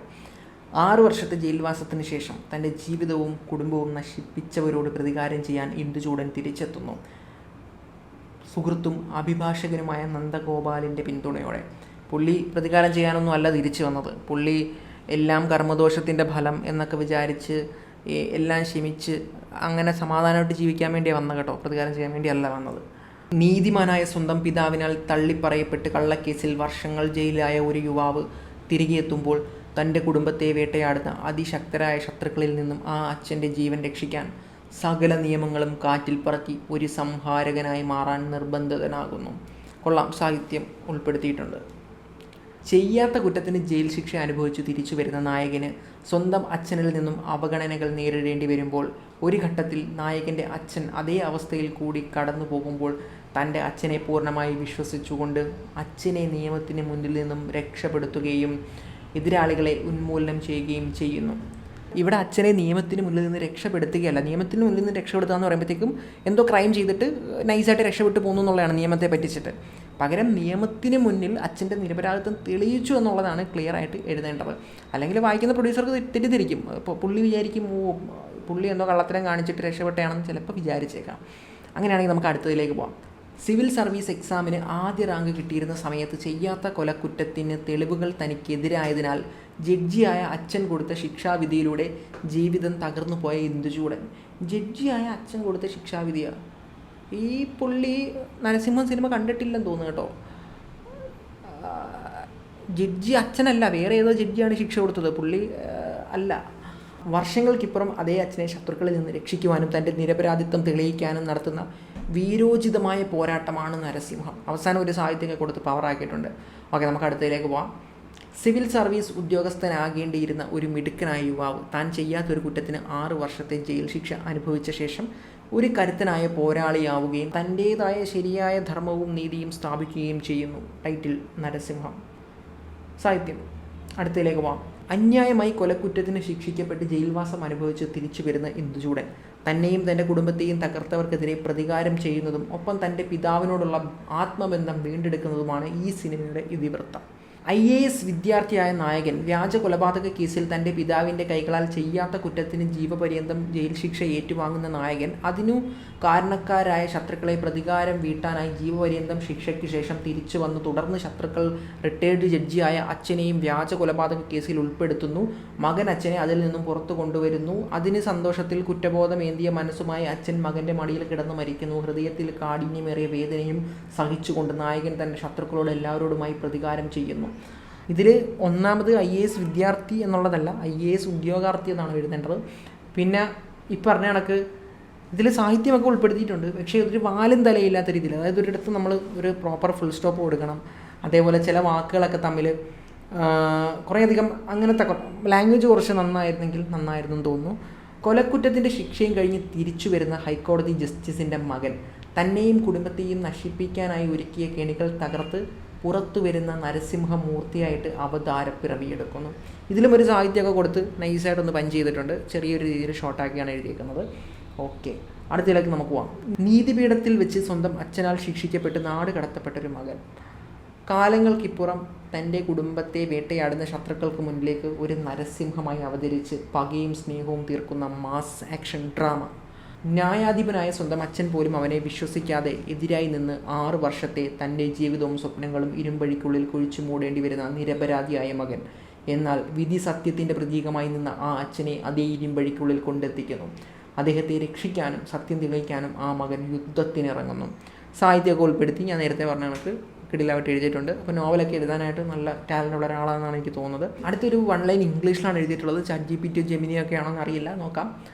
6 വർഷത്തെ ജയിൽവാസത്തിന് ശേഷം തൻ്റെ ജീവിതവും കുടുംബവും നശിപ്പിച്ചവരോട് പ്രതികാരം ചെയ്യാൻ ഇന്ദുചൂടൻ തിരിച്ചെത്തുന്നു. സുഹൃത്തും അഭിഭാഷകനുമായ നന്ദഗോപാലിൻ്റെ പിന്തുണയോടെ. പുള്ളി പ്രതികാരം ചെയ്യാനൊന്നും അല്ല തിരിച്ചു വന്നത്. പുള്ളി എല്ലാം കർമ്മദോഷത്തിൻ്റെ ഫലം എന്നൊക്കെ വിചാരിച്ച് എല്ലാം ക്ഷമിച്ച് അങ്ങനെ സമാധാനമായിട്ട് ജീവിക്കാൻ വേണ്ടിയാണ് വന്നത് കേട്ടോ. പ്രതികാരം ചെയ്യാൻ വേണ്ടിയല്ല വന്നത്. നീതിമാനായ സ്വന്തം പിതാവിനാൽ തള്ളിപ്പറയപ്പെട്ട് കള്ളക്കേസിൽ വർഷങ്ങൾ ജയിലായ ഒരു യുവാവ് തിരികെ എത്തുമ്പോൾ തൻ്റെ കുടുംബത്തെ വേട്ടയാടുന്ന അതിശക്തരായ ശത്രുക്കളിൽ നിന്നും ആ അച്ഛൻ്റെ ജീവൻ രക്ഷിക്കാൻ സകല നിയമങ്ങളും കാറ്റിൽ പറത്തി ഒരു സംഹാരകനായി മാറാൻ നിർബന്ധിതനാകുന്നു. കൊള്ളാം, സാഹിത്യം ഉൾപ്പെടുത്തിയിട്ടുണ്ട്. ചെയ്യാത്ത കുറ്റത്തിന് ജയിൽ ശിക്ഷ അനുഭവിച്ചു തിരിച്ചു വരുന്ന നായകന് സ്വന്തം അച്ഛനിൽ നിന്നും അവഗണനകൾ നേരിടേണ്ടി വരുമ്പോൾ ഒരു ഘട്ടത്തിൽ നായകൻ്റെ അച്ഛൻ അതേ അവസ്ഥയിൽ കൂടി കടന്നു പോകുമ്പോൾ തൻ്റെ അച്ഛനെ പൂർണ്ണമായി വിശ്വസിച്ചുകൊണ്ട് അച്ഛനെ നിയമത്തിന് മുന്നിൽ നിന്നും രക്ഷപ്പെടുത്തുകയും എതിരാളികളെ ഉന്മൂലനം ചെയ്യുകയും ചെയ്യുന്നു. ഇവിടെ അച്ഛനെ നിയമത്തിന് മുന്നിൽ നിന്ന് രക്ഷപ്പെടുത്തുകയല്ല, നിയമത്തിന് മുന്നിൽ നിന്ന് രക്ഷപ്പെടുത്തുക എന്ന് പറയുമ്പോഴത്തേക്കും എന്തോ ക്രൈം ചെയ്തിട്ട് നൈസായിട്ട് രക്ഷപ്പെട്ടു പോകുന്നു എന്നുള്ളതാണ്, നിയമത്തെ പറ്റിച്ചിട്ട്. പകരം നിയമത്തിന് മുന്നിൽ അച്ഛൻ്റെ നിരപരാധിത്വം തെളിയിച്ചു എന്നുള്ളതാണ് ക്ലിയർ ആയിട്ട് എഴുതേണ്ടത്. അല്ലെങ്കിൽ വായിക്കുന്ന പ്രൊഡ്യൂസർക്ക് തെറ്റിദ്ധരിക്കും. ഇപ്പോൾ പുള്ളി വിചാരിക്കും പുള്ളി എന്തോ കള്ളത്തരം കാണിച്ചിട്ട് രക്ഷപ്പെട്ടയാണെന്ന് ചിലപ്പോൾ വിചാരിച്ചേക്കാം. അങ്ങനെയാണെങ്കിൽ നമുക്ക് അടുത്തതിലേക്ക് പോകാം. സിവിൽ സർവീസ് എക്സാമിന് ആദ്യ റാങ്ക് കിട്ടിയിരുന്ന സമയത്ത് ചെയ്യാത്ത കൊലക്കുറ്റത്തിന് തെളിവുകൾ തനിക്കെതിരായതിനാൽ ജഡ്ജിയായ അച്ഛൻ കൊടുത്ത ശിക്ഷാവിധിയിലൂടെ ജീവിതം തകർന്നു പോയ ഇന്ദുചൂടൻ. ജഡ്ജിയായ അച്ഛൻ കൊടുത്ത ശിക്ഷാവിധിയാണ്. ഈ പുള്ളി നരസിംഹം സിനിമ കണ്ടിട്ടില്ലെന്ന് തോന്നുന്നു കേട്ടോ. ജഡ്ജി അച്ഛനല്ല, വേറെ ഏതോ ജഡ്ജിയാണ് ശിക്ഷ കൊടുത്തത്, പുള്ളി അല്ല. വർഷങ്ങൾക്കിപ്പുറം അതേ അച്ഛനെ ശത്രുക്കളിൽ നിന്ന് രക്ഷിക്കുവാനും തൻ്റെ നിരപരാധിത്വം തെളിയിക്കാനും നടത്തുന്ന വീരോചിതമായ പോരാട്ടമാണ് നരസിംഹം. അവസാനം ഒരു സാഹിത്യമൊക്കെ കൊടുത്ത് പവറാക്കിയിട്ടുണ്ട്. ഓക്കെ, നമുക്ക് അടുത്തതിലേക്ക് പോവാം. സിവിൽ സർവീസ് ഉദ്യോഗസ്ഥനാകേണ്ടിയിരുന്ന ഒരു മിടുക്കനായ യുവാവ് താൻ ചെയ്യാത്തൊരു കുറ്റത്തിന് 6 വർഷത്തെ ജയിൽ ശിക്ഷ അനുഭവിച്ച ശേഷം ഒരു കരുത്തനായ പോരാളിയാവുകയും തൻ്റേതായ ശരിയായ ധർമ്മവും നീതിയും സ്ഥാപിക്കുകയും ചെയ്യുന്നു. ടൈറ്റിൽ നരസിംഹം. സാഹിത്യം. അടുത്തതിലേക്ക് പോവാം. അന്യായമായി കൊലക്കുറ്റത്തിന് ശിക്ഷിക്കപ്പെട്ട് ജയിൽവാസം അനുഭവിച്ച് തിരിച്ചു വരുന്ന ഇന്ദുചൂടൻ തന്നെയും തൻ്റെ കുടുംബത്തെയും തകർത്തവർക്കെതിരെ പ്രതികാരം ചെയ്യുന്നതും ഒപ്പം തൻ്റെ പിതാവിനോടുള്ള ആത്മബന്ധം വീണ്ടെടുക്കുന്നതുമാണ് ഈ സിനിമയുടെ ഇതിവൃത്തം. IAS വിദ്യാർത്ഥിയായ നായകൻ വ്യാജ കൊലപാതക കേസിൽ തൻ്റെ പിതാവിൻ്റെ കൈകളാൽ ചെയ്യാത്ത കുറ്റത്തിന് ജീവപര്യന്തം ജയിൽ ശിക്ഷ ഏറ്റുവാങ്ങുന്ന നായകൻ അതിനു കാരണക്കാരായ ശത്രുക്കളെ പ്രതികാരം വീട്ടാനായി ജീവപര്യന്തം ശിക്ഷയ്ക്ക് ശേഷം തിരിച്ചു വന്ന് തുടർന്ന് ശത്രുക്കൾ റിട്ടയർഡ് ജഡ്ജിയായ അച്ഛനെയും വ്യാജ കൊലപാതക കേസിൽ ഉൾപ്പെടുത്തുന്നു. മകൻ അച്ഛനെ അതിൽ നിന്നും പുറത്തു കൊണ്ടുവരുന്നു. അതിന് സന്തോഷത്തിൽ കുറ്റബോധമേന്തിയ മനസ്സുമായി അച്ഛൻ മകൻ്റെ മടിയിൽ കിടന്ന് മരിക്കുന്നു. ഹൃദയത്തിൽ കാഠിന്യമേറിയ വേദനയും സഹിച്ചുകൊണ്ട് നായകൻ തൻ്റെ ശത്രുക്കളോട് എല്ലാവരോടുമായി പ്രതികാരം ചെയ്യുന്നു. ഇതിൽ ഒന്നാമത് IAS വിദ്യാർത്ഥി എന്നുള്ളതല്ല, IAS ഉദ്യോഗാർത്ഥി എന്നാണ് എഴുതേണ്ടത്. പിന്നെ ഈ പറഞ്ഞ കണക്ക് ഇതിൽ സാഹിത്യമൊക്കെ ഉൾപ്പെടുത്തിയിട്ടുണ്ട്, പക്ഷേ ഇതൊരു വാലും തലയില്ലാത്ത രീതിയിൽ, അതായത് ഒരിടത്ത് നമ്മൾ ഒരു പ്രോപ്പർ ഫുൾ സ്റ്റോപ്പ് കൊടുക്കണം. അതേപോലെ ചില വാക്കുകളൊക്കെ തമ്മിൽ കുറേയധികം അങ്ങനത്തെ ലാംഗ്വേജ് കുറച്ച് നന്നായിരുന്നെങ്കിൽ നന്നായിരുന്നു എന്ന് തോന്നുന്നു. കൊലക്കുറ്റത്തിൻ്റെ ശിക്ഷയും കഴിഞ്ഞ് തിരിച്ചു വരുന്ന ഹൈക്കോടതി ജസ്റ്റിസിൻ്റെ മകൻ തന്നെയും കുടുംബത്തെയും നശിപ്പിക്കാനായി ഒരുക്കിയ കെണികൾ തകർത്ത് പുറത്തു വരുന്ന നരസിംഹമൂർത്തിയായിട്ട് അവതാരപ്പിറവിയെടുക്കുന്നു. ഇതിലും ഒരു സാഹിത്യമൊക്കെ കൊടുത്ത് നൈസായിട്ടൊന്ന് പഞ്ച് ചെയ്തിട്ടുണ്ട്, ചെറിയൊരു രീതിയിൽ ഷോർട്ടാക്കിയാണ് എഴുതിയേക്കുന്നത്. ഓക്കെ, അടുത്തതിലേക്ക് നമുക്ക് പോവാം. നീതിപീഠത്തിൽ വെച്ച് സ്വന്തം അച്ഛനാൽ ശിക്ഷിക്കപ്പെട്ട് നാട് കടത്തപ്പെട്ടൊരു മകൻ കാലങ്ങൾക്കിപ്പുറം തൻ്റെ കുടുംബത്തെ വേട്ടയാടുന്ന ശത്രുക്കൾക്ക് മുന്നിലേക്ക് ഒരു നരസിംഹമായി അവതരിച്ച് പകയും സ്നേഹവും തീർക്കുന്ന മാസ് ആക്ഷൻ ഡ്രാമ. ന്യായാധിപനായ സ്വന്തം അച്ഛൻ പോലും അവനെ വിശ്വസിക്കാതെ എതിരായി നിന്ന് 6 വർഷത്തെ തൻ്റെ ജീവിതവും സ്വപ്നങ്ങളും ഇരുമ്പഴിക്കുള്ളിൽ കുഴിച്ചു മൂടേണ്ടി വരുന്ന നിരപരാധിയായ മകൻ. എന്നാൽ വിധി സത്യത്തിൻ്റെ പ്രതീകമായി നിന്ന ആ അച്ഛനെ അതേ ഇരുമ്പഴിക്കുള്ളിൽ കൊണ്ടെത്തിക്കുന്നു. അദ്ദേഹത്തെ രക്ഷിക്കാനും സത്യം തെളിയിക്കാനും ആ മകൻ യുദ്ധത്തിനിറങ്ങുന്നു. സാഹിത്യമൊക്കെ ഉൾപ്പെടുത്തി ഞാൻ നേരത്തെ പറഞ്ഞ കണക്ക് കിടിലായിട്ട് എഴുതിയിട്ടുണ്ട്. അപ്പോൾ നോവലൊക്കെ എഴുതാനായിട്ട് നല്ല ടാലൻ്റ് ഉള്ള ഒരാളാണെന്നാണ് എനിക്ക് തോന്നുന്നത്. അടുത്തൊരു 1 ലൈൻ ഇംഗ്ലീഷിലാണ് എഴുതിയിട്ടുള്ളത്. ChatGPT ജെമിനി ഒക്കെ ആണോ എന്നറിയില്ല, നോക്കാം.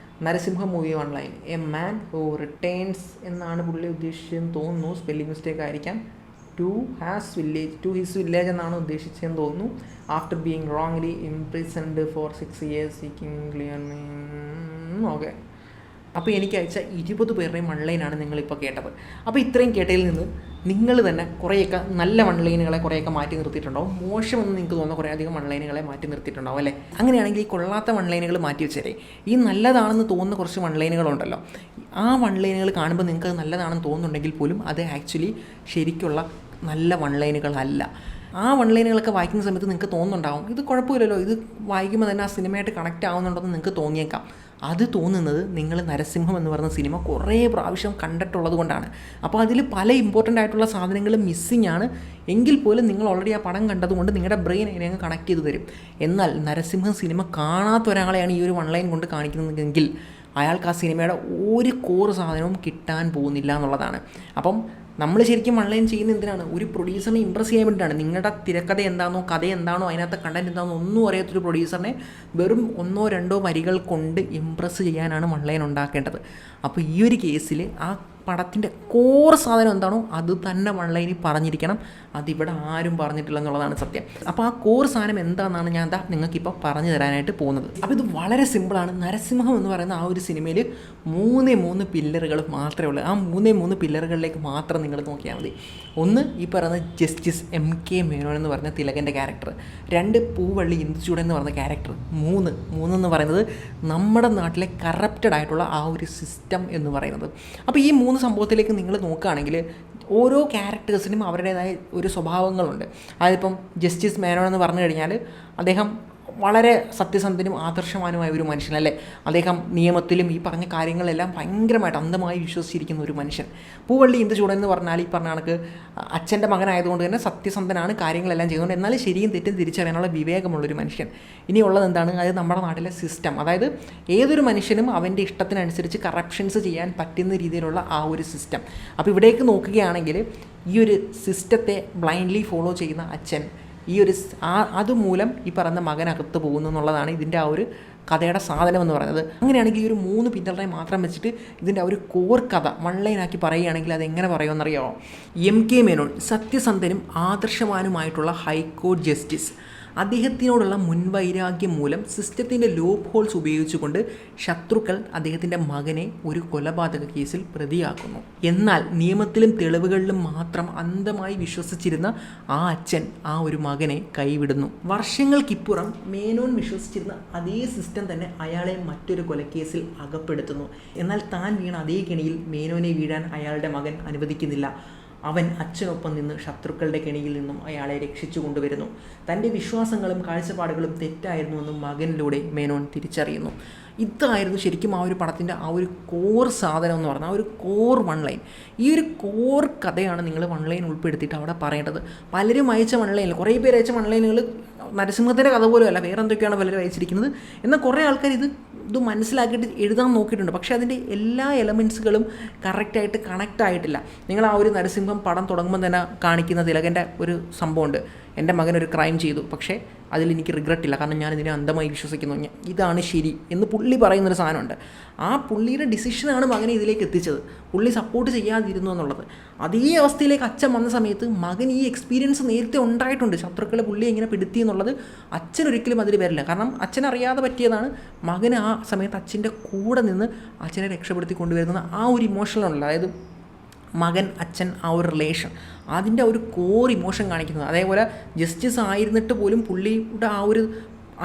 Narasimha movie 1 line. A man who returns എന്നാണ് പുള്ളി ഉദ്ദേശിച്ചതെന്ന് തോന്നുന്നു, സ്പെല്ലിംഗ് മിസ്റ്റേക്ക് ആയിരിക്കാം. ടു ഹിസ് വില്ലേജ് എന്നാണ് ഉദ്ദേശിച്ചതെന്ന് തോന്നുന്നു. After being wrongly imprisoned for 6 years seeking clear mean. Okay, അപ്പോൾ എനിക്ക് അയച്ച 20 പേരുടെയും 1 ലൈനാണ് നിങ്ങളിപ്പോൾ കേട്ടത്. അപ്പോൾ ഇത്രയും കേട്ടതിൽ നിന്ന് നിങ്ങൾ തന്നെ കുറേയൊക്കെ നല്ല 1 ലൈനുകളെ കുറേയൊക്കെ മാറ്റി നിർത്തിയിട്ടുണ്ടാവും. മോശമെന്ന് നിങ്ങൾക്ക് തോന്നുന്ന കുറേയധികം 1 ലൈനുകളെ മാറ്റി നിർത്തിയിട്ടുണ്ടാവും അല്ലേ? അങ്ങനെയാണെങ്കിൽ ഈ കൊള്ളാത്ത 1 ലൈനുകൾ മാറ്റി വെച്ചേരെ. ഈ നല്ലതാണെന്ന് തോന്നുന്ന കുറച്ച് 1 ലൈനുകളുണ്ടല്ലോ, ആ 1 ലൈനുകൾ കാണുമ്പോൾ നിങ്ങൾക്ക് അത് നല്ലതാണെന്ന് തോന്നുന്നുണ്ടെങ്കിൽ പോലും അത് ആക്ച്വലി ശരിക്കുള്ള നല്ല 1 ലൈനുകളല്ല. ആ 1 ലൈനുകളൊക്കെ വായിക്കുന്ന സമയത്ത് നിങ്ങൾക്ക് തോന്നുന്നുണ്ടാവും ഇത് കുഴപ്പമില്ലല്ലോ, ഇത് വായിക്കുമ്പോൾ തന്നെ ആ സിനിമയായിട്ട് കണക്റ്റ് ആവുന്നുണ്ടെന്ന് നിങ്ങൾക്ക് തോന്നിയേക്കാം. അത് തോന്നുന്നത് നിങ്ങൾ നരസിംഹം എന്ന് പറയുന്ന സിനിമ കുറേ പ്രാവശ്യം കണ്ടിട്ടുള്ളത് കൊണ്ടാണ്. അപ്പോൾ അതിൽ പല ഇമ്പോർട്ടൻ്റ് ആയിട്ടുള്ള സാധനങ്ങൾ മിസ്സിങ് ആണ്. എങ്കിൽ പോലും നിങ്ങൾ ഓൾറെഡി ആ പടം കണ്ടതുകൊണ്ട് നിങ്ങളുടെ ബ്രെയിൻ അതിനെ അങ്ങ് കണക്ട് ചെയ്ത് തരും. എന്നാൽ നരസിംഹം സിനിമ കാണാത്ത ഒരാളെയാണ് ഈ ഒരു 1 ലൈൻ കൊണ്ട് കാണിക്കുന്നതെങ്കിൽ അയാൾക്ക് ആ സിനിമയുടെ ഒരു കോർ സാധനവും കിട്ടാൻ പോകുന്നില്ല എന്നുള്ളതാണ്. അപ്പം നമ്മൾ ശരിക്കും 1 ലൈൻ ചെയ്യുന്ന എന്തിനാണ്? ഒരു പ്രൊഡ്യൂസറിനെ ഇമ്പ്രസ് ചെയ്യാൻ വേണ്ടിയിട്ടാണ്. നിങ്ങളുടെ തിരക്കഥ എന്താണോ, കഥ എന്താണോ, അതിനകത്ത് കണ്ടൻറ് എന്താണോ ഒന്നും അറിയാത്തൊരു പ്രൊഡ്യൂസറിനെ വെറും 1-2 വരികൾ കൊണ്ട് ഇമ്പ്രസ് ചെയ്യാനാണ് 1 ലൈൻ ഉണ്ടാക്കേണ്ടത്. അപ്പോൾ ഈ ഒരു കേസിൽ ആ പടത്തിൻ്റെ കോർ സാധനം എന്താണോ അത് തന്നെ 1 ലൈനിൽ പറഞ്ഞിരിക്കണം. അതിവിടെ ആരും പറഞ്ഞിട്ടില്ല എന്നുള്ളതാണ് സത്യം. അപ്പോൾ ആ കോർ സാധനം എന്താണെന്നാണ് ഞാൻ നിങ്ങൾക്കിപ്പോൾ പറഞ്ഞു തരാനായിട്ട് പോകുന്നത്. അപ്പോൾ ഇത് വളരെ സിമ്പിളാണ്. നരസിംഹം എന്ന് പറയുന്ന ആ ഒരു സിനിമയിൽ 3 പില്ലറുകൾ മാത്രമേ ഉള്ളൂ. ആ 3 പില്ലറുകളിലേക്ക് മാത്രം നിങ്ങൾ നോക്കിയാൽ മതി. ഒന്ന് ഈ പറയുന്ന ജസ്റ്റിസ് MK മേനോൻ എന്ന് പറഞ്ഞ തിലകൻ്റെ ക്യാരക്ടർ, 2 പൂവള്ളി ഇന്ദുചൂടൻ എന്ന് പറഞ്ഞ ക്യാരക്ടർ, 3 എന്ന് പറയുന്നത് നമ്മുടെ നാട്ടിലെ കറപ്റ്റഡ് ആയിട്ടുള്ള ആ ഒരു സിസ്റ്റം എന്ന് പറയുന്നത്. അപ്പോൾ ഈ 3 സംഭവത്തിലേക്ക് നിങ്ങൾ നോക്കുകയാണെങ്കിൽ ഓരോ ക്യാരക്ടേഴ്സിനും അവരുടേതായ ഒരു സ്വഭാവങ്ങളുണ്ട്. അതിപ്പം ജസ്റ്റിസ് മേനോൻ എന്ന് പറഞ്ഞു കഴിഞ്ഞാൽ അദ്ദേഹം വളരെ സത്യസന്ധനും ആദർശവാനുമായ ഒരു മനുഷ്യനല്ലേ. അദ്ദേഹം നിയമത്തിലും ഈ പറഞ്ഞ കാര്യങ്ങളെല്ലാം ഭയങ്കരമായിട്ട് അന്ധമായി വിശ്വസിച്ചിരിക്കുന്ന ഒരു മനുഷ്യൻ. പൂവള്ളി ഇന്ദുചൂടൻ എന്ന് പറഞ്ഞാൽ ഈ പറഞ്ഞ കണക്ക് അച്ഛൻ്റെ മകനായതുകൊണ്ട് തന്നെ സത്യസന്ധനാണ്, കാര്യങ്ങളെല്ലാം ചെയ്യുന്നുണ്ട്, എന്നാൽ ശരിയും തെറ്റും തിരിച്ചറിയാനുള്ള വിവേകമുള്ളൊരു മനുഷ്യൻ. ഇനിയുള്ളത് എന്താണ്? അത് നമ്മുടെ നാട്ടിലെ സിസ്റ്റം, അതായത് ഏതൊരു മനുഷ്യനും അവൻ്റെ ഇഷ്ടത്തിനനുസരിച്ച് കറപ്ഷൻസ് ചെയ്യാൻ പറ്റുന്ന രീതിയിലുള്ള ആ ഒരു സിസ്റ്റം. അപ്പോൾ ഇവിടേക്ക് നോക്കുകയാണെങ്കിൽ ഈ ഒരു സിസ്റ്റത്തെ ബ്ലൈൻഡ്ലി ഫോളോ ചെയ്യുന്ന അച്ഛൻ, ഈ ഒരു അതുമൂലം ഈ പറയുന്ന മകനകത്ത് പോകുന്നു എന്നുള്ളതാണ് ഇതിൻ്റെ ആ ഒരു കഥയുടെ സാധനം എന്ന് പറയുന്നത്. അങ്ങനെയാണെങ്കിൽ ഈ ഒരു 3 പില്ലറെ മാത്രം വെച്ചിട്ട് ഇതിൻ്റെ ആ ഒരു കോർ കഥ 1 ലൈനാക്കി പറയുകയാണെങ്കിൽ അതെങ്ങനെ പറയുമെന്നറിയാമോ? MK മേനോൻ സത്യസന്ധനും ആദർശവാനുമായിട്ടുള്ള ഹൈക്കോടതി ജസ്റ്റിസ്. അദ്ദേഹത്തിനോടുള്ള മുൻവൈരാഗ്യം മൂലം സിസ്റ്റത്തിൻ്റെ ലോപ്പ് ഹോൾസ് ഉപയോഗിച്ചുകൊണ്ട് ശത്രുക്കൾ അദ്ദേഹത്തിൻ്റെ മകനെ ഒരു കൊലപാതക കേസിൽ പ്രതിയാക്കുന്നു. എന്നാൽ നിയമത്തിലും തെളിവുകളിലും മാത്രം അന്ധമായി വിശ്വസിച്ചിരുന്ന ആ അച്ഛൻ ആ ഒരു മകനെ കൈവിടുന്നു. വർഷങ്ങൾക്കിപ്പുറം മേനോൻ വിശ്വസിച്ചിരുന്ന അതേ സിസ്റ്റം തന്നെ അയാളെ മറ്റൊരു കൊലക്കേസിൽ അകപ്പെടുത്തുന്നു. എന്നാൽ താൻ വീണ അതേ കെണിയിൽ മേനോനെ വീഴാൻ അയാളുടെ മകൻ അനുവദിക്കുന്നില്ല. അവൻ അച്ഛനൊപ്പം നിന്ന് ശത്രുക്കളുടെ കെണിയിൽ നിന്നും അയാളെ രക്ഷിച്ചു കൊണ്ടുവരുന്നു. തൻ്റെ വിശ്വാസങ്ങളും കാഴ്ചപ്പാടുകളും തെറ്റായിരുന്നുവെന്നും മകനിലൂടെ മേനോൻ തിരിച്ചറിയുന്നു. ഇതായിരുന്നു ശരിക്കും ആ ഒരു പടത്തിൻ്റെ ആ ഒരു കോർ സാധനം എന്ന് പറഞ്ഞാൽ ആ ഒരു കോർ 1 ലൈൻ. ഈ ഒരു കോർ കഥയാണ് നിങ്ങൾ 1 ലൈൻ ഉൾപ്പെടുത്തിയിട്ട് അവിടെ പറയേണ്ടത്. പലരും അയച്ച 1 ലൈനിൽ, കുറേ പേര് അയച്ച 1 ലൈനുകൾ നരസിംഹത്തിൻ്റെ കഥ പോലും അല്ല, വേറെ എന്തൊക്കെയാണ് പലരും അയച്ചിരിക്കുന്നത്. എന്നാൽ കുറേ ആൾക്കാർ ഇത് ഇത് മനസ്സിലാക്കിയിട്ട് എഴുതാൻ നോക്കിയിട്ടുണ്ട്. പക്ഷേ അതിൻ്റെ എല്ലാ എലമെൻറ്റ്സുകളും കറക്റ്റായിട്ട് കണക്റ്റ് ആയിട്ടില്ല. നിങ്ങൾ ആ ഒരു നരസിംഹം പടം തുടങ്ങുമ്പോൾ തന്നെ കാണിക്കുന്ന തിലകൻ്റെ ഒരു സംഭവമുണ്ട്, എൻ്റെ മകൻ ഒരു ക്രൈം ചെയ്തു, പക്ഷേ അതിലെനിക്ക് റിഗ്രറ്റ് ഇല്ല, കാരണം ഞാൻ ഇതിനെ അന്ധമായി വിശ്വസിക്കുന്നു, ഇതാണ് ശരി എന്ന് പുള്ളി പറയുന്നൊരു സാധനമുണ്ട്. ആ പുള്ളിയുടെ ഡിസിഷനാണ് മകനെ ഇതിലേക്ക് എത്തിച്ചത്. പുള്ളി സപ്പോർട്ട് ചെയ്യാതിരുന്നു എന്നുള്ളത്. അതേ അവസ്ഥയിലേക്ക് അച്ഛൻ വന്ന സമയത്ത് മകൻ ഈ എക്സ്പീരിയൻസ് നേരത്തെ ഉണ്ടായിട്ടുണ്ട്. ശത്രുക്കൾ പുള്ളി എങ്ങനെ പിടുത്തി എന്നുള്ളത് അച്ഛൻ ഒരിക്കലും അതിൽ വരില്ല. കാരണം അച്ഛൻ അറിയാതെ പറ്റിയതാണ്. മകൻ ആ സമയത്ത് അച്ഛൻ്റെ കൂടെ നിന്ന് അച്ഛനെ രക്ഷപ്പെടുത്തി കൊണ്ടുവരുന്ന ആ ഒരു ഇമോഷണലുള്ള, അതായത് മകൻ അച്ഛൻ ആ ഒരു റിലേഷൻ, അതിൻ്റെ ഒരു കോർ ഇമോഷൻ കാണിക്കുന്നത്. അതേപോലെ ജസ്റ്റിസ് ആയിരുന്നിട്ട് പോലും പുള്ളിയുടെ ആ ഒരു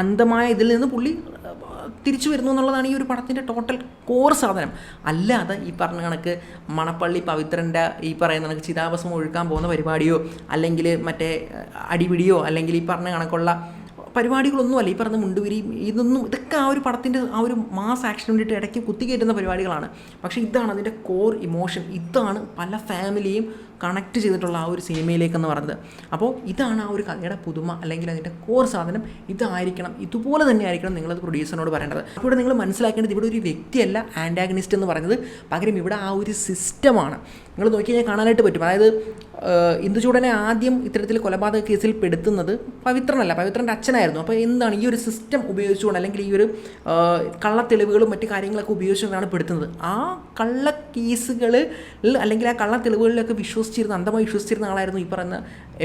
അന്ധമായ ഇതിൽ നിന്ന് പുള്ളി തിരിച്ചു വരുന്നു എന്നുള്ളതാണ് ഈ ഒരു പടത്തിൻ്റെ ടോട്ടൽ കോർ സാധനം. അല്ലാതെ ഈ പറഞ്ഞ കണക്ക് മണപ്പള്ളി പവിത്രൻ്റെ ഈ പറയുന്ന കണക്ക് ചിതാഭസ്മം ഒഴുക്കാൻ പോകുന്ന പരിപാടിയോ അല്ലെങ്കിൽ മറ്റേ അടിപിടിയോ അല്ലെങ്കിൽ ഈ പറഞ്ഞ കണക്കുള്ള പരിപാടികളൊന്നുമല്ല. ഈ പറഞ്ഞ മുണ്ടുവിരിയും ഇതൊക്കെ ആ ഒരു പടത്തിൻ്റെ ആ ഒരു മാസ് ആക്ഷൻ വേണ്ടിയിട്ട് ഇടയ്ക്ക് കുത്തിക്കയറ്റുന്ന പരിപാടികളാണ്. പക്ഷേ ഇതാണ് അതിൻ്റെ കോർ ഇമോഷൻ. ഇതാണ് പല ഫാമിലിയും കണക്ട് ചെയ്തിട്ടുള്ള ആ ഒരു സിനിമയിലേക്കെന്ന് പറയുന്നത്. അപ്പോൾ ഇതാണ് ആ ഒരു കഥയുടെ പുതുമ, അല്ലെങ്കിൽ അതിൻ്റെ കോർ സാധനം ഇതായിരിക്കണം, ഇതുപോലെ തന്നെ ആയിരിക്കണം നിങ്ങളത് പ്രൊഡ്യൂസറിനോട് പറയേണ്ടത്. അപ്പോൾ ഇവിടെ നിങ്ങൾ മനസ്സിലാക്കേണ്ടത് ഇവിടെ ഒരു വ്യക്തിയല്ല ആൻറ്റാഗണിസ്റ്റ് എന്ന് പറയുന്നത്, പകരം ഇവിടെ ആ ഒരു സിസ്റ്റമാണ്. നിങ്ങൾ നോക്കി കഴിഞ്ഞാൽ കാണാനായിട്ട് പറ്റും. അതായത് ഇന്ദുചൂടനെ ആദ്യം ഇത്തരത്തിൽ കൊലപാതക കേസിൽ പെടുത്തുന്നത് പവിത്രനല്ല, പവിത്രൻ്റെ അച്ഛനായിരുന്നു. അപ്പോൾ എന്താണ് ഈ ഒരു സിസ്റ്റം ഉപയോഗിച്ചുകൊണ്ട്, അല്ലെങ്കിൽ ഈ ഒരു കള്ളത്തെളിവുകളും മറ്റു കാര്യങ്ങളൊക്കെ ഉപയോഗിച്ചുകൊണ്ടാണ് പെടുത്തുന്നത്. ആ കള്ള കേസുകളിൽ അല്ലെങ്കിൽ ആ കള്ളത്തെളിവുകളിലൊക്കെ അന്ധമായി വിശ്വസിച്ചിരുന്ന ആളായിരുന്നു ഈ പറയുന്ന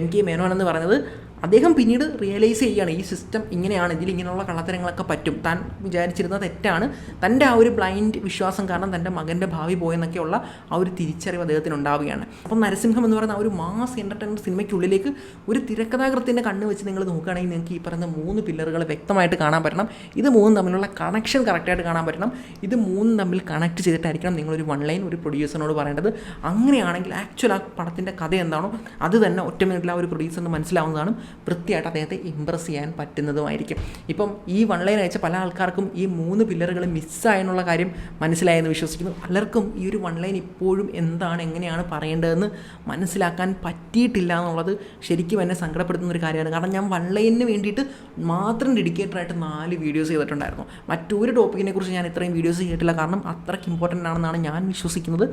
MK മേനോൻ എന്ന് പറയുന്നത്. അദ്ദേഹം പിന്നീട് റിയലൈസ് ചെയ്യുകയാണ് ഈ സിസ്റ്റം ഇങ്ങനെയാണ്, ഇതിൽ ഇങ്ങനെയുള്ള കള്ളത്തരങ്ങളൊക്കെ പറ്റും, താൻ വിചാരിച്ചിരുന്നത് തെറ്റാണ്, തൻ്റെ ആ ഒരു ബ്ലൈൻഡ് വിശ്വാസം കാരണം തൻ്റെ മകൻ്റെ ഭാവി പോയെന്നൊക്കെയുള്ള ആ ഒരു തിരിച്ചറിവ് അദ്ദേഹത്തിന് ഉണ്ടാവുകയാണ്. അപ്പം നരസിംഹം എന്ന് പറയുന്ന ആ ഒരു മാസ് എൻ്റർടൈൻമെൻറ്റ് സിനിമയ്ക്കുള്ളിലേക്ക് ഒരു തിരക്കഥാകൃത്തിൻ്റെ കണ്ണ് വെച്ച് നിങ്ങൾ നോക്കുകയാണെങ്കിൽ നിങ്ങൾക്ക് ഈ പറയുന്ന 3 പില്ലറുകൾ വ്യക്തമായിട്ട് കാണാൻ പറ്റണം. ഇത് 3 തമ്മിലുള്ള കണക്ഷൻ കറക്റ്റായിട്ട് കാണാൻ പറ്റണം. ഇത് 3 തമ്മിൽ കണക്ട് ചെയ്തിട്ടായിരിക്കണം നിങ്ങളൊരു വൺ ലൈൻ ഒരു പ്രൊഡ്യൂസറിനോട് പറയേണ്ടത്. അങ്ങനെയാണെങ്കിൽ ആക്ച്വൽ ആ പടത്തിൻ്റെ കഥ എന്താണോ അത് തന്നെ ഒറ്റ മിനിറ്റിൽ ആ ഒരു പ്രൊഡ്യൂസറിന് മനസ്സിലാവുന്നതാണ്, വൃത്തിയായിട്ട് അദ്ദേഹത്തെ ഇമ്പ്രസ് ചെയ്യാൻ പറ്റുന്നതുമായിരിക്കും. ഇപ്പം ഈ വൺ ലൈൻ അയച്ച പല ആൾക്കാർക്കും ഈ 3 പില്ലറുകൾ മിസ്സായെന്നുള്ള കാര്യം മനസ്സിലായെന്ന് വിശ്വസിക്കുന്നു. പലർക്കും ഈ ഒരു വൺ ലൈൻ ഇപ്പോഴും എന്താണ് എങ്ങനെയാണ് പറയേണ്ടതെന്ന് മനസ്സിലാക്കാൻ പറ്റിയിട്ടില്ല എന്നുള്ളത് ശരിക്കും എന്നെ സങ്കടപ്പെടുത്തുന്ന ഒരു കാര്യമാണ്. കാരണം ഞാൻ വൺ ലൈനിന് വേണ്ടിയിട്ട് മാത്രം ഡെഡിക്കേറ്റഡായിട്ട് 4 വീഡിയോസ് ചെയ്തിട്ടുണ്ടായിരുന്നു. മറ്റൊരു ടോപ്പിക്കിനെ കുറിച്ച് ഞാൻ ഇത്രയും വീഡിയോസ് ചെയ്തിട്ടില്ല, കാരണം അത്രയ്ക്ക് ഇമ്പോർട്ടൻ്റ് ആണെന്നാണ് ഞാൻ വിശ്വസിക്കുന്നത്.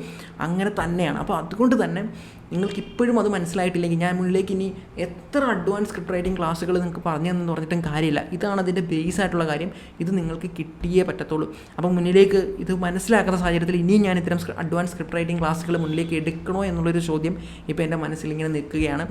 അങ്ങനെ തന്നെയാണ്. അപ്പോൾ അതുകൊണ്ട് തന്നെ നിങ്ങൾക്ക് ഇപ്പോഴും അത് മനസ്സിലായിട്ടില്ലെങ്കിൽ ഞാൻ മുന്നിലേക്ക് ഇനി എത്ര അഡ്വാൻസ് സ്ക്രിപ്റ്റ് റൈറ്റിംഗ് ക്ലാസ്സുകൾ നിങ്ങൾക്ക് പറഞ്ഞു തന്നെന്ന് പറഞ്ഞിട്ടും കാര്യമില്ല. ഇതാണ് അതിൻ്റെ ബേസ് ആയിട്ടുള്ള കാര്യം. ഇത് നിങ്ങൾക്ക് കിട്ടിയേ പറ്റത്തുള്ളൂ. അപ്പം മുന്നിലേക്ക് ഇത് മനസ്സിലാക്കുന്ന സാഹചര്യത്തിൽ ഇനിയും ഞാൻ ഇത്തരം അഡ്വാൻസ് സ്ക്രിപ്റ്റ് റൈറ്റിംഗ് ക്ലാസ്സുകൾ മുന്നിലേക്ക് എടുക്കണോ എന്നുള്ളൊരു ചോദ്യം ഇപ്പോൾ എൻ്റെ മനസ്സിൽ ഇങ്ങനെ നിൽക്കുകയാണ്.